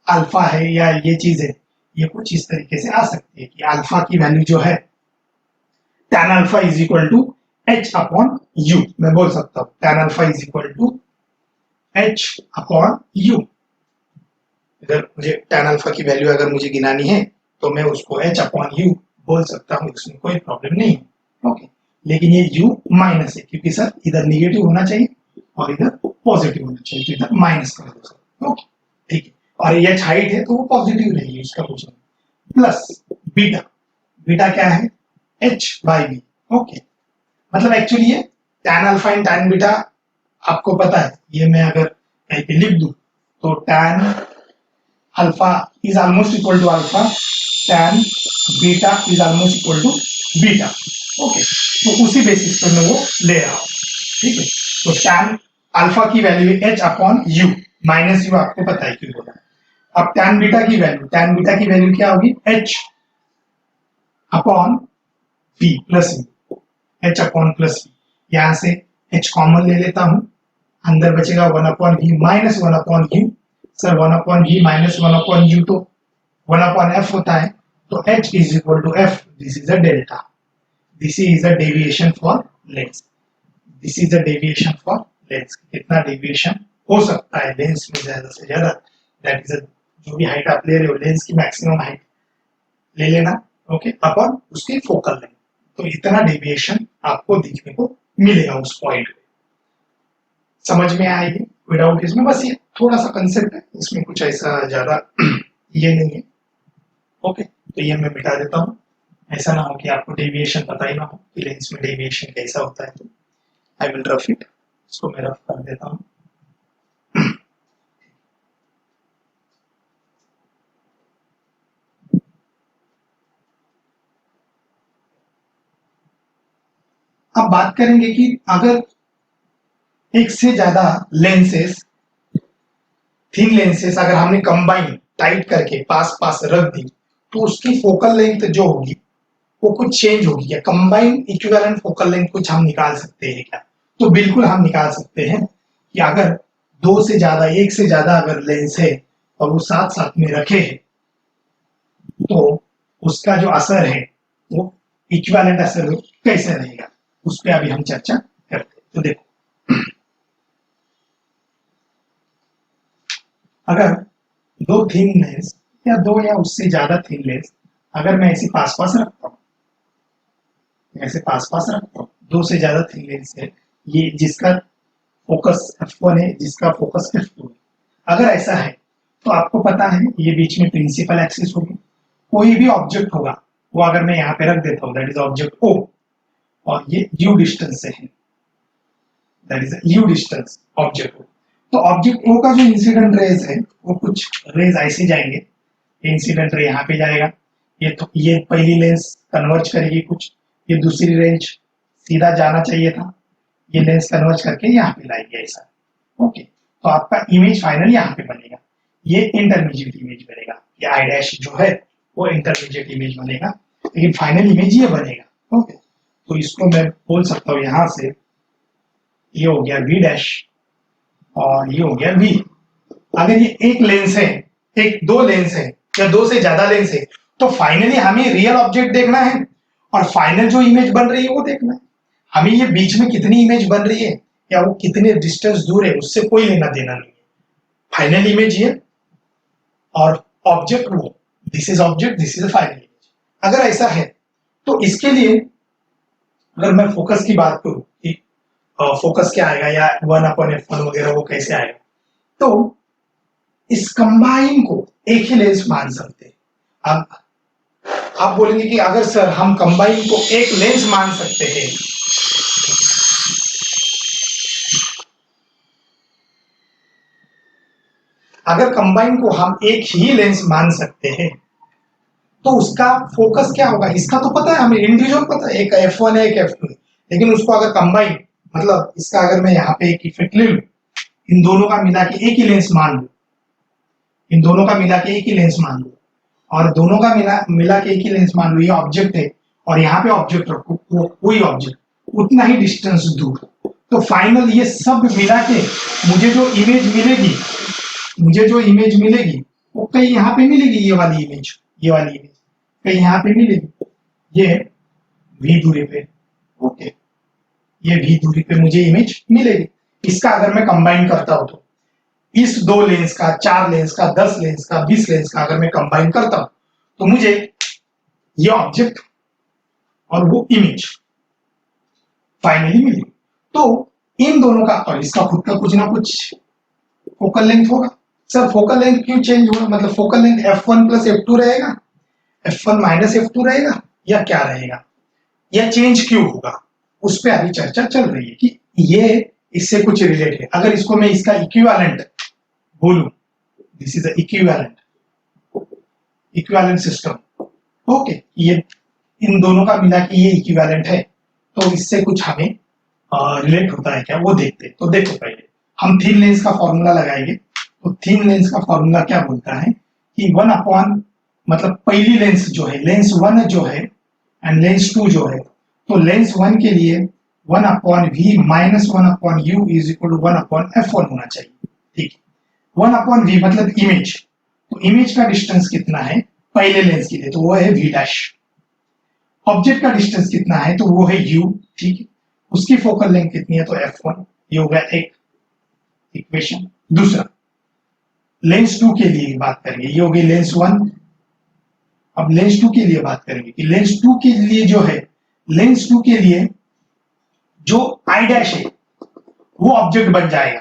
अल्फा है या ये चीज है ये कुछ इस तरीके से आ सकती है कि अल्फा की वैल्यू जो है tan alpha is equal to H upon U. मैं बोल सकता हूँ tan alpha is equal to H upon U. इधर मुझे tan अल्फा की वैल्यू अगर मुझे गिनानी है तो मैं उसको एच अपॉन यू बोल सकता हूँ, इसमें कोई प्रॉब्लम नहीं है। ओके, लेकिन ये यू माइनस है क्योंकि सर इधर निगेटिव होना चाहिए और इधर पॉजिटिव होना चाहिए, तो इधर माइनस कर दो सर। ओके ठीक है, और ये हाइट है तो वो पॉजिटिव रहेगी, उसका कुछ नहीं। प्लस बीटा, बीटा क्या है? H by B. ओके, मतलब एक्चुअली ये tan alpha and tan beta आपको पता है, ये मैं अगर कहीं पे लिख दूं तो tan alpha is almost equal to alpha, tan beta is almost equal to beta. Okay, तो उसी बेसिस पर मैं वो ले रहा हूँ। ठीक है, तो tan अल्फा की value H upon you, minus you आपको पता है क्यों बोला है। अब tan बीटा की वैल्यू, tan बीटा की वैल्यू क्या होगी? H upon v plus v, H upon plus v। यहां से h कॉमन ले लेता हूं, अंदर बचेगा 1 upon v minus 1 upon u। Sir 1 upon v minus 1 upon u तो 1 अपॉन f होता है, तो h is equal to f, this is a delta, this is a deviation for lens, this is a deviation for lens. कितना डेविएशन हो सकता है लेंस में ज्यादा से ज्यादा, दैट इज जो भी हाइट आप ले रहे हो लेंस की मैक्सिमम हाइट ले लेना। ओके, अपॉन उसकी फोकल लेंथ, तो इतना डेविएशन आपको देखने को मिलेगा उस पॉइंट पे। समझ में आएगी विदाउट इसमें? बस ये थोड़ा सा कंसेप्ट है, इसमें कुछ ऐसा ज्यादा ये नहीं है। ओके, तो ये मैं मिटा देता हूँ, ऐसा ना हो कि आपको डेविएशन पता ही ना हो कि लेंस में डेविएशन कैसा होता है। आई विल रफ इट, इसको मैं रफ कर देता हूँ। अब बात करेंगे कि अगर एक से ज्यादा लेंसेस, थिन लेंसेस अगर हमने कंबाइन टाइट करके पास पास रख दी तो उसकी फोकल लेंथ जो होगी वो कुछ चेंज होगी क्या? कंबाइन इक्विवेलेंट फोकल लेंथ कुछ हम निकाल सकते हैं क्या? तो बिल्कुल हम निकाल सकते हैं कि अगर दो से ज्यादा, एक से ज्यादा अगर लेंस है और वो साथ साथ में रखे हैं तो उसका जो असर है वो इक्विवेलेंट असर कैसे रहेगा, उस पर अभी हम चर्चा करते हैं। तो देखो, अगर दो थिन लेंस या दो या उससे ज्यादा थिन लेंस अगर मैं ऐसे पास पास रखता हूँ, ऐसे पास पास रखता हूँ, दो से ज्यादा थिन लेंस है, ये जिसका फोकस f1 है, जिसका फोकस f2 है, अगर ऐसा है तो आपको पता है ये बीच में प्रिंसिपल एक्सिस होगी। कोई भी ऑब्जेक्ट होगा वो अगर मैं यहाँ पे रख देता हूँ, दैट इज ऑब्जेक्ट O, और ये u डिस्टेंस से है, that is u distance object O। तो ऑब्जेक्ट O का जो इंसिडेंट रेज है वो कुछ रेज ऐसे जाएंगे, इंसिडेंट रे यहाँ पे जाएगा, ये पहली लेंस कन्वर्ज करेगी कुछ, ये दूसरी रेंज सीधा जाना चाहिए था, ये लेंस कन्वर्ज करके यहाँ पे लाएगी ऐसा। ओके, तो आपका इमेज फाइनल यहाँ पे बनेगा, ये इंटरमीडिएट इमेज बनेगा, ये आई डैश जो है वो इंटरमीडिएट इमेज बनेगा, लेकिन फाइनल इमेज ये बनेगा। ओके, तो इसको मैं बोल सकता हूँ यहाँ से ये हो गया V डैश और ये हो गया V। अगर ये एक लेंस है, एक दो लेंस है या दो से ज्यादा लेंस है तो फाइनली हमें रियल ऑब्जेक्ट देखना है और फाइनल जो इमेज बन रही है वो देखना है। हमें ये बीच में कितनी इमेज बन रही है या वो कितने डिस्टेंस दूर है उससे कोई लेना देना नहीं है। फाइनल इमेज ये और ऑब्जेक्ट वो, this is object, this is final image. अगर ऐसा है तो इसके लिए अगर मैं फोकस की बात करूं कि फोकस क्या आएगा या 1/f1 वगैरह वो कैसे आएगा, तो इस कंबाइन को एक ही लेंस मान सकते हैं। अब आप बोलेंगे कि अगर सर हम कंबाइन को एक लेंस मान सकते हैं, अगर कंबाइन को हम एक ही लेंस मान सकते हैं तो उसका फोकस क्या होगा, इसका तो पता है हमें, इंडिविजुअल पता है, एक F1 है एक F2 है, लेकिन उसको अगर कंबाइन, मतलब इसका अगर मैं यहाँ पे एक इफेक्ट ले लूं, इन दोनों का मिला के एक ही लेंस मान लूं, इन दोनों का मिला के एक ही लेंस मान लूं, और दोनों का मिला के एक ही लेंस मान लो, ये ऑब्जेक्ट है और यहाँ पे ऑब्जेक्ट रखो, कोई ऑब्जेक्ट उतना ही डिस्टेंस दूर, तो फाइनल ये सब मिला के मुझे जो इमेज मिलेगी, वो कहीं यहाँ पे मिलेगी, ये वाली इमेज कहीं यहाँ पे मिलेगी, ये v दूरी पे, ओके, ये v दूरी पे मुझे इमेज मिलेगी। इसका अगर मैं कंबाइन करता हूं तो इस 2 लेंस का, 4 लेंस का, 10 लेंस का, 20 लेंस का अगर मैं कंबाइन करता हूं तो मुझे ये ऑब्जेक्ट और वो इमेज फाइनली मिली। तो इन दोनों का और इसका खुद का कुछ ना कुछ फोकल लेंथ होगा। सर फोकल लेंथ क्यों चेंज होगा, मतलब focal length f1 plus f2 रहेगा, f1 माइनस f2 रहेगा, या क्या रहेगा, या चेंज क्यों होगा, उस पर अभी चर्चा चल रही है कि ये इससे कुछ रिलेटेड है। अगर इसको मैं इसका इक्विवेलेंट बोलूं, this is equivalent system, okay, ये इन दोनों का मिला के ये इक्विवेलेंट है, तो इससे कुछ हमें रिलेट होता है क्या, वो देखते हैं। तो देखो पहले हम थिन लेंस का फॉर्मूला लगाएंगे, तो थिन लेंस का फॉर्मूला क्या बोलता है कि 1 अपॉन, मतलब पहली लेंस जो है, लेंस 1 जो है एंड लेंस 2 जो है, तो लेंस 1 के लिए 1 upon v minus 1 upon u is equal to 1 upon f1 होना चाहिए, ठीक है। 1 अपॉन v मतलब इमेज, तो इमेज का डिस्टेंस कितना है पहले लेंस के लिए, तो वो है v डैश। ऑब्जेक्ट का डिस्टेंस कितना है, तो वो है u, ठीक है। उसकी फोकल लेंथ कितनी है, तो f1, ये हो गया एक इक्वेशन। दूसरा लेंस 2 के लिए बात करेंगे, ये हो गई लेंस 1। अब लेंस 2 के लिए बात करेंगे कि लेंस 2 के लिए जो है, लेंस 2 के लिए जो आई डैश है वो ऑब्जेक्ट बन जाएगा,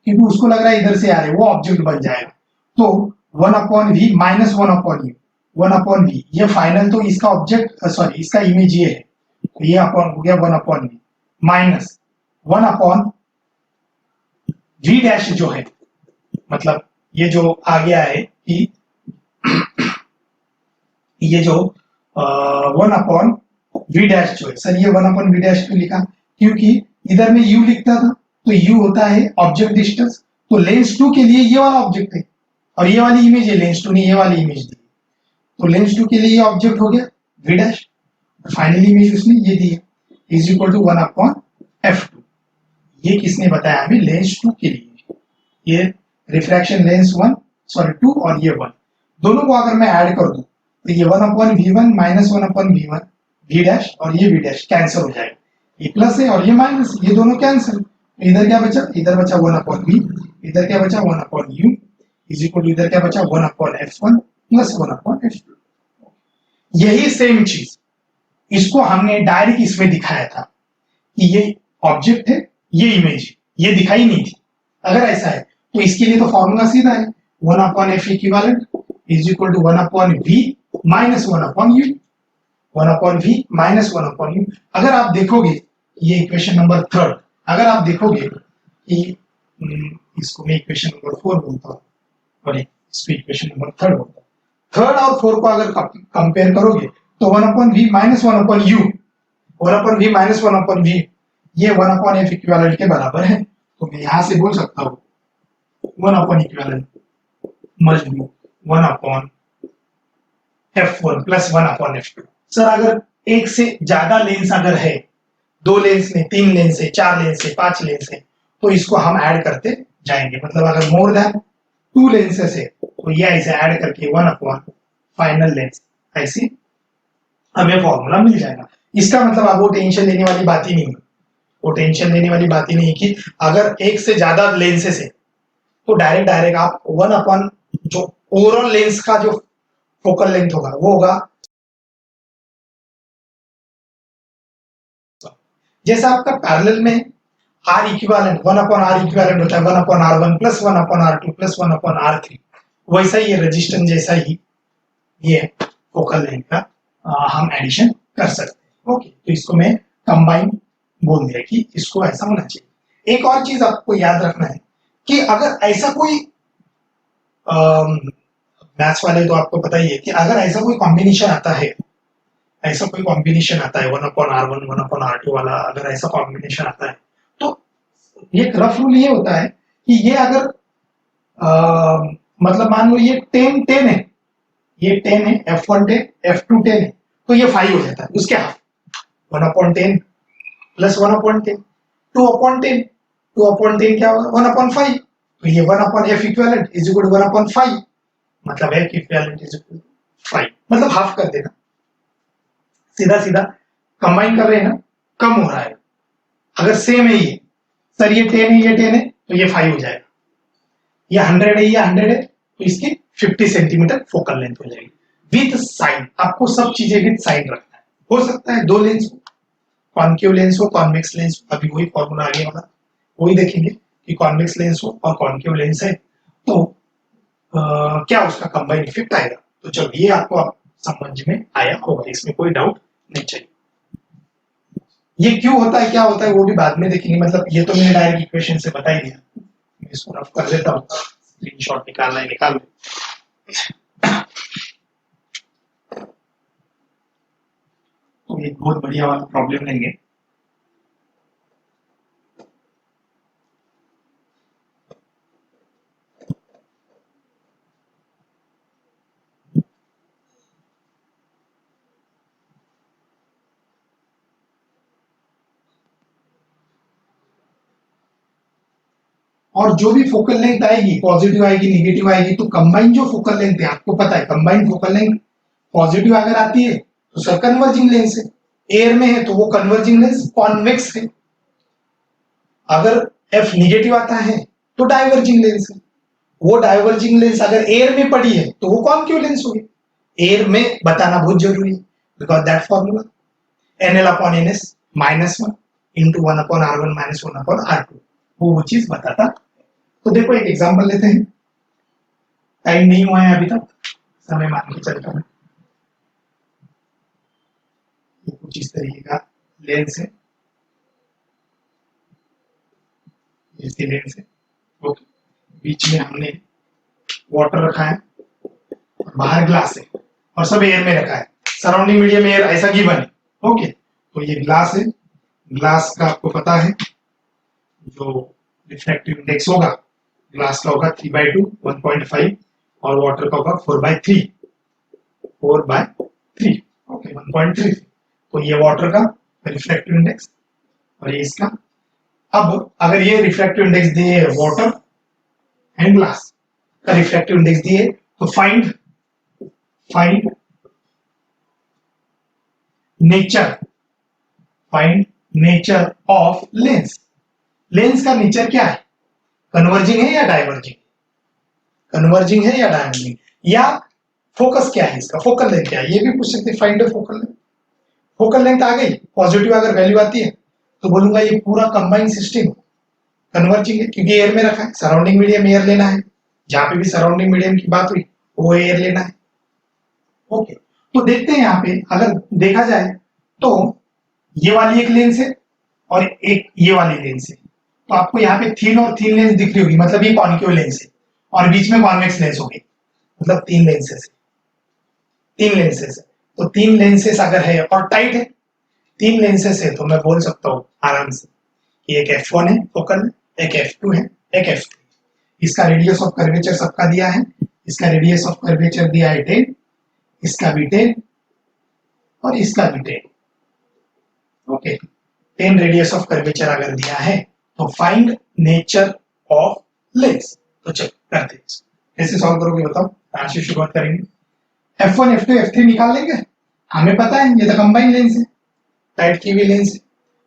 क्योंकि उसको लग रहा है इधर से आ रहे, वो ऑब्जेक्ट बन जाएगा। तो 1 upon v minus 1 upon u, 1 upon v, ये फाइनल, तो इसका ऑब्जेक्ट सॉरी इसका इमेज ये है, तो ये अपॉन हो गया 1 upon v minus 1 upon v dash जो है, मतलब ये जो आ गया है कि ये जो 1 अपॉन वी डैश जो है, सर ये 1 अपॉन वी डैश क्यों लिखा, क्योंकि इधर में u लिखता था, तो u होता है ऑब्जेक्ट डिस्टेंस, तो लेंस 2 के लिए ये वाला ऑब्जेक्ट है और ये वाली इमेज है, लेंस 2 ने ये वाली इमेज दी, तो लेंस 2 के लिए ये ऑब्जेक्ट हो गया वी डैश, फाइनल इमेज उसने ये दी है, is equal to 1 upon f2। ये किसने बताया हमें, लेंस 2 के लिए, ये रिफ्रैक्शन लेंस 1 सॉरी 2 और ये 1, दोनों को अगर मैं ऐड कर दूं तो ये 1 upon v1 minus 1 upon v1 v dash और ये v डैश कैंसिल हो जाएगा, ये प्लस है और ये माइनस, ये दोनों कैंसिल, तो इधर क्या बचा, इधर बचा 1 अपॉन v, इधर क्या बचा 1 upon u is equal to इधर क्या बचा 1 upon f1 plus 1 upon f2। यही सेम चीज इसको हमने डायरेक्ट इसमें दिखाया था कि ये ऑब्जेक्ट है, ये इमेज है, ये दिखाई नहीं थी। अगर ऐसा है तो इसके लिए तो फॉर्मूला सीधा है, 1 upon f equivalent is equal to 1 upon v minus 1 upon u, 1 upon v minus 1 upon u। अगर आप देखोगे ये इक्वेशन नंबर 3, अगर आप देखोगे कि इसको मैं इक्वेशन नंबर 4 बोलता हूँ और इसको इक्वेशन नंबर 3 बोलता हूँ, 3 और 4 को अगर कंपेयर करोगे तो 1 upon v minus 1 upon u, 1 upon v minus 1 upon v, ये 1 अपॉन f इक्विवेलेंट के बराबर है, तो मैं यहां से बोल सकता हूँ 1 upon equivalent must be 1 upon f1 plus 1 upon f2। Sir अगर एक से ज्यादा लेंस अगर है, 2 लेंस में, 3 लेंस है, 4 लेंस है, 5 लेंस है, तो इसको हम ऐड करते जाएंगे, मतलब अगर मोर देन 2 लेंसेस है तो ये ऐसे ऐड करके 1 अपॉन फाइनल लेंस, ऐसे हमें फॉर्मूला मिल जाएगा। इसका मतलब आप वो टेंशन लेने वाली बात ही नहीं है, वो टेंशन लेने वाली बात ही नहीं है कि अगर एक से ज्यादा लेंसेस है तो डायरेक्ट आप 1 अपॉन जो ओवरऑल लेंस का जो फोकल लेंथ होगा वो होगा, जैसा आपका पैरेलल में R equivalent 1 upon R equivalent होता है 1 upon R1 plus 1 upon R2 plus 1 upon R3, वैसा ही ये रेजिस्टेंस जैसा ही ये फोकल लेंथ का हम एडिशन कर सकते हैं। ओके, तो इसको मैं कंबाइन बोल दिया कि इसको ऐसा होना चाहिए। एक और चीज आपको याद रखना है कि अगर ऐसा कोई मैथ्स वाले तो आपको पता ही है कि अगर ऐसा कोई कॉम्बिनेशन आता है, ऐसा कोई कॉम्बिनेशन आता है 1/r1 1/r2 वाला, अगर ऐसा कॉम्बिनेशन आता है तो ये रफ रूल ये होता है कि ये अगर मतलब मान लो ये 10 है, ये 10 है, f1 10 f2 10 है, तो ये 5 हो जाता है उसके हाफ। 1/10 प्लस 1/10 2/10 2/10 क्या होगा 1/5, तो ये 1/f equivalent is equal to 1/5, मतलब f equivalent is equal to 5, मतलब हाफ कर देना, सीधा सीधा कंबाइन कर रहे हैं ना, कम हो रहा है। अगर सेम है ये, सर ये 10 है ये 10 है, तो ये 5 हो जाएगा, ये 100 है ये 100 है, तो इसकी 50 सेंटीमीटर फोकल लेंथ हो जाएगी विथ साइन। आपको सब चीजें विथ साइन रखना है। हो सकता है दो लेंस हो, कॉन्केव लेंस हो कॉन्वेक्स लेंस हो, अभी वही फॉर्मूला आगे वाला वही देखेंगे कि कॉन्वेक्स लेंस हो और कॉन्केव लेंस है तो क्या उसका कंबाइन इफेक्ट आएगा। तो चलो ये आपको आप समझ में आया होगा, इसमें कोई डाउट नहीं चाहिए। ये क्यों होता है क्या होता है वो भी बाद में देखेंगे, मतलब ये तो मैंने डायरेक्ट इक्वेशन से बता ही दिया, मैं इसको रफ कर देता हूँ, स्क्रीनशॉट निकालना है निकाल लो। तो एक बहुत बढ़िया वाला प्रॉब्लम लेंगे। और जो भी फोकल लेंथ आएगी पॉजिटिव आएगी निगेटिव आएगी, तो कंबाइन जो फोकल लेंथ है आपको पता है, कंबाइन फोकल लेंथ पॉजिटिव अगर आती है तो सर कन्वर्जिंग लेंस है, एयर में है तो वो कन्वर्जिंग लेंस कॉन्वेक्स है, अगर एफ निगेटिव आता है तो डाइवर्जिंग लेंस है, वो डाइवर्जिंग लेंस अगर एयर में पड़ी है तो वो कॉन्केव लेंस होगी। एयर में बताना बहुत जरूरी है, because that formula NL/NS -1 into 1/R1 -1/R2 वो चीज बताता। तो देखो एक एग्जांपल लेते हैं, टाइम नहीं हुआ है अभी तक, समय मान के चलता है। ये कुछ इस तरीके का लेंस है, इसकी लेंस है, ओके, बीच में हमने वाटर रखा है, बाहर ग्लास है और सब एयर में रखा है, सराउंडिंग मीडियम एयर ऐसा गिवन है, ओके। तो ये ग्लास है, ग्लास का आपको पता है जो रिफ्रैक्टिव इंडेक्स होगा ग्लास का होगा 3/2 1.5 और वाटर का होगा 4/3 ओके 1.3। तो ये वाटर का रिफ्रैक्टिव इंडेक्स और ये इसका। अब अगर ये रिफ्रैक्टिव इंडेक्स दिए वाटर एंड ग्लास का रिफ्रैक्टिव इंडेक्स दिए तो find nature of lens. Lens का नेचर क्या है, कन्वर्जिंग है या डाइवर्जिंग, कन्वर्जिंग है या डाइवर्जिंग, या फोकस क्या है इसका, फोकल लेंथ क्या है, ये भी पूछ सकते हैं। Find the focal length, focal length आ गई, पॉजिटिव अगर वैल्यू आती है तो बोलूंगा ये पूरा कंबाइंड सिस्टम कन्वर्जिंग है, क्योंकि एयर में रखा है, सराउंडिंग मीडियम एयर लेना है, जहां पे भी सराउंडिंग मीडियम की बात हुई वो एयर लेना है, ओके। तो देखते हैं यहाँ पे अगर देखा जाए तो ये वाली एक लेंस है और एक ये वाली लेंस है, तो आपको यहाँ पे थिन और थिन लेंस दिख रही होगी, मतलब ये कॉन्केव लेंस है और बीच में कॉन्वेक्स लेंस होगी, मतलब तीन लेंसेस है। तो तीन लेंसेस अगर है और टाइट है, तीन लेंसेस है तो मैं बोल सकता हूँ आराम से कि एक f1 है फोकल, एक f2 है, एक f3। इसका रेडियस ऑफ कर्वेचर सबका दिया है, इसका रेडियस ऑफ कर्वेचर दिया है 10, इसका भी 10 और इसका भी 10, ओके। 10 रेडियस ऑफ कर्वेचर अगर दिया है तो फाइंड नेचर ऑफ लेंस। तो चलो करते हैं, कैसे सॉल्व करोगे बताओ, कहां से शुरुआत करेंगे। f1 f2 f3 निकाल लेंगे, हमें पता है ये तो कंबाइंड लेंस है, टाइट की हुई लेंस है,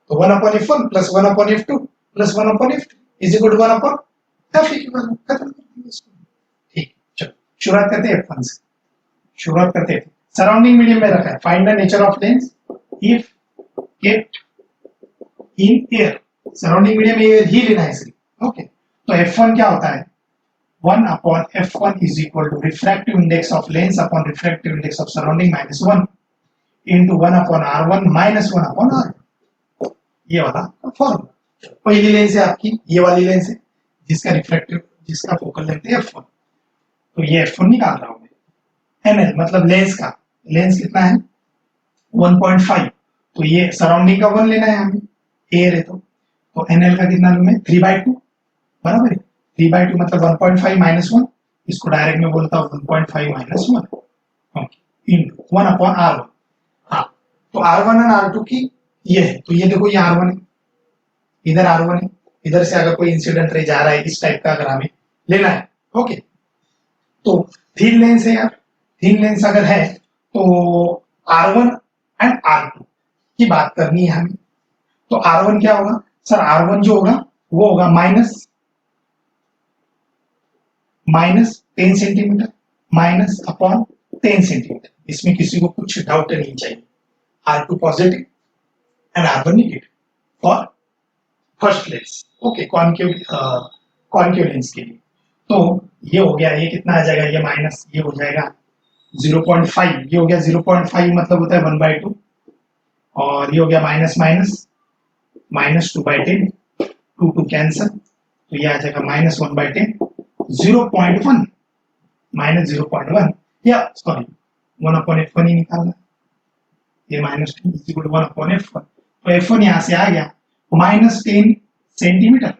तो 1/f1 plus 1/f2 plus 1/f3 is equal to 1/f equal, खत्म कर देंगे इसको। ठीक, चलो शुरुआत करते हैं f1 से, शुरुआत करते हैं सराउंडिंग मीडियम में रखा है, find the nature of lens if kept in air, surrounding medium air ही लेना है सिर्फ, ओके। तो f1 क्या होता है 1/f1 is equal to refractive index of lens upon refractive index of surrounding minus 1 into 1/r1 minus 1/r2, ये वाला फॉर्मूला। पहली लेंस है आपकी, ये वाली लेंस है जिसका रिफ्रैक्टिव जिसका फोकल लेंथ है f1, तो ये f1 निकाल रहा हूं मैं, NL मतलब लेंस का, लेंस कितना है 1.5, तो ये सराउंडिंग का 1 लेना है हमें, एयर है तो NL का कितना लूं मैं 3/2, बराबर है 3/2 मतलब 1.5 माइनस 1, इसको डायरेक्ट में बोलता हूँ 1.5 माइनस 1 इंटू 1/R1। हाँ तो R1 और R2 की ये है, तो ये देखो ये R1 है, इधर R1 है, इधर से अगर कोई इंसिडेंट रे जा रहा है इस टाइप का अगर हमें लेना है, ओके। तो थिन लेंस है यार, थिन लेंस अगर है तो R1 एंड R2 की बात करनी है हमें। तो R1 क्या होगा सर, R1 जो होगा वो होगा minus 10 centimetre minus upon 10 centimetre, इसमें किसी को कुछ डाउट नहीं चाहिए। R2 positive and R1 negative for first lens, okay, concave lens के लिए। तो ये हो गया, ये कितना आ जाएगा, ये माइनस ये हो जाएगा 0.5, ये हो गया 0.5 मतलब होता है 1/2, और ये हो गया माइनस माइनस माइनस 2/10, 2 कैंसल, तो ये आ जाएगा माइनस 1/10, 0.1 माइनस 0.1 या सॉरी 1/f1 ही निकालना, ये minus 2 is equal to 1/f1, तो f1 यहां से आ गया माइनस 10 सेंटीमीटर,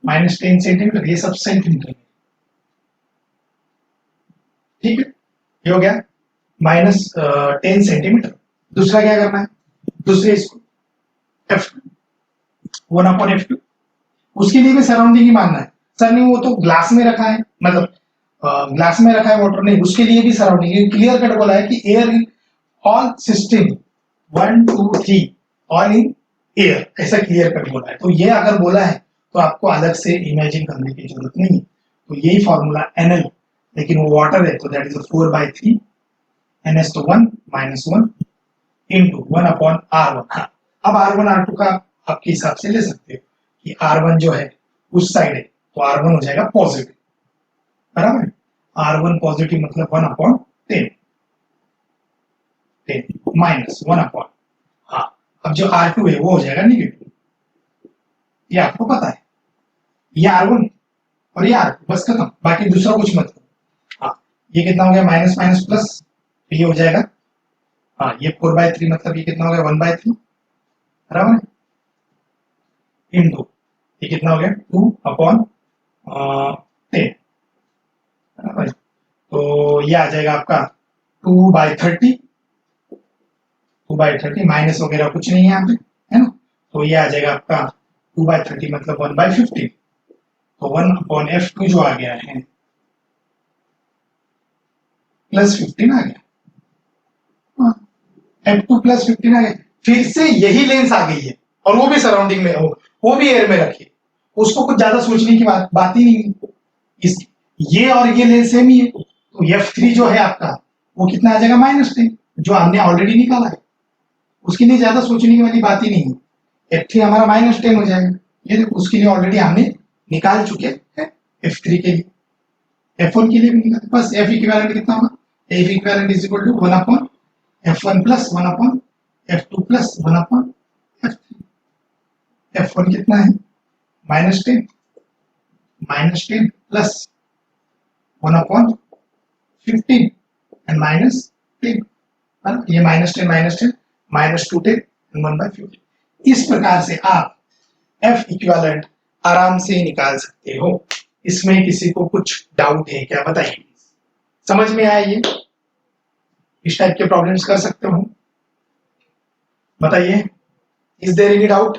माइनस 10 सेंटीमीटर, ये सब सेंटीमीटर, ठीक है, ये हो गया माइनस 10 सेंटीमीटर। दूसरा क्या करना है, दूसरे इसको f2 1/f2, उसके लिए भी सराउंडिंग ही मानना है सर, नहीं वो तो ग्लास में रखा है, मतलब ग्लास में रखा है वाटर, नहीं उसके लिए भी सराउंडिंग क्लियर कट बोला है कि air in all system 1 2 3 all in air, ऐसा क्लियर कट बोला है। तो ये अगर बोला है तो आपको अलग से इमेजिन करने की जरूरत नहीं है, तो यही फॉर्मूला NL, लेकिन वो वाटर है तो दैट इज 4/3 NS तो 1 माइनस 1 इंटू 1/R1। हाँ अब R1 R2 का आपके हिसाब से ले सकते हो कि R1 जो है उस साइड है तो R1 हो जाएगा पॉजिटिव, बराबर, R1 पॉजिटिव मतलब 1/10 माइनस 1/, हाँ अब जो R2 है वो हो जाएगा निगेटिव, ये आपको पता है, ये R1 और ये R2 बस खत्म, बाकी दूसरा कुछ मत करो। हाँ ये कितना हो गया माइनस माइनस प्लस, ये हो जाएगा, हाँ ये 4/3 मतलब ये कितना हो गया 1/3, बराबर, इंटू ये कितना हो गया 2/10, बराबर, तो ये आ जाएगा आपका 2/30, 2/30 माइनस वगैरह कुछ नहीं है यहाँ पे, है ना, तो ये आ जाएगा आपका 2/30 मतलब 1/15, तो 1/f2 जो आ गया है प्लस 15 आ गया, f2 प्लस 15 आ गया, फिर से यही लेंस आ गई है और वो भी सराउंडिंग में हो, वो भी एयर में रखी, उसको कुछ ज्यादा सोचने की बात ही नहीं है, इस ये और ये लेंस सेम ही है, तो f3 जो है आपका वो कितना आ जाएगा -10, जो हमने ऑलरेडी निकाला है, उसके लिए ज्यादा सोचने वाली बात ही नहीं है, f3 हमारा -10 हो जाएगा, ये देखो उसके लिए ऑलरेडी हमने निकाल चुके हैं f3 के लिए, f1 के लिए भी निकाल, बस f इक्विवेलेंट कितना होगा, f equivalent is equal to 1/f1 plus 1/f2 plus 1/f3, f1 कितना है -10 प्लस 1/15 एंड -10, ये -10 -210 एंड 1/15, इस प्रकार से आप F इक्विवेलेंट आराम से निकाल सकते हो। इसमें किसी को कुछ डाउट है क्या, बताइए, समझ में आया ये, इस टाइप के प्रॉब्लम्स कर सकते हो, बताइए, इज देयर एनी डाउट।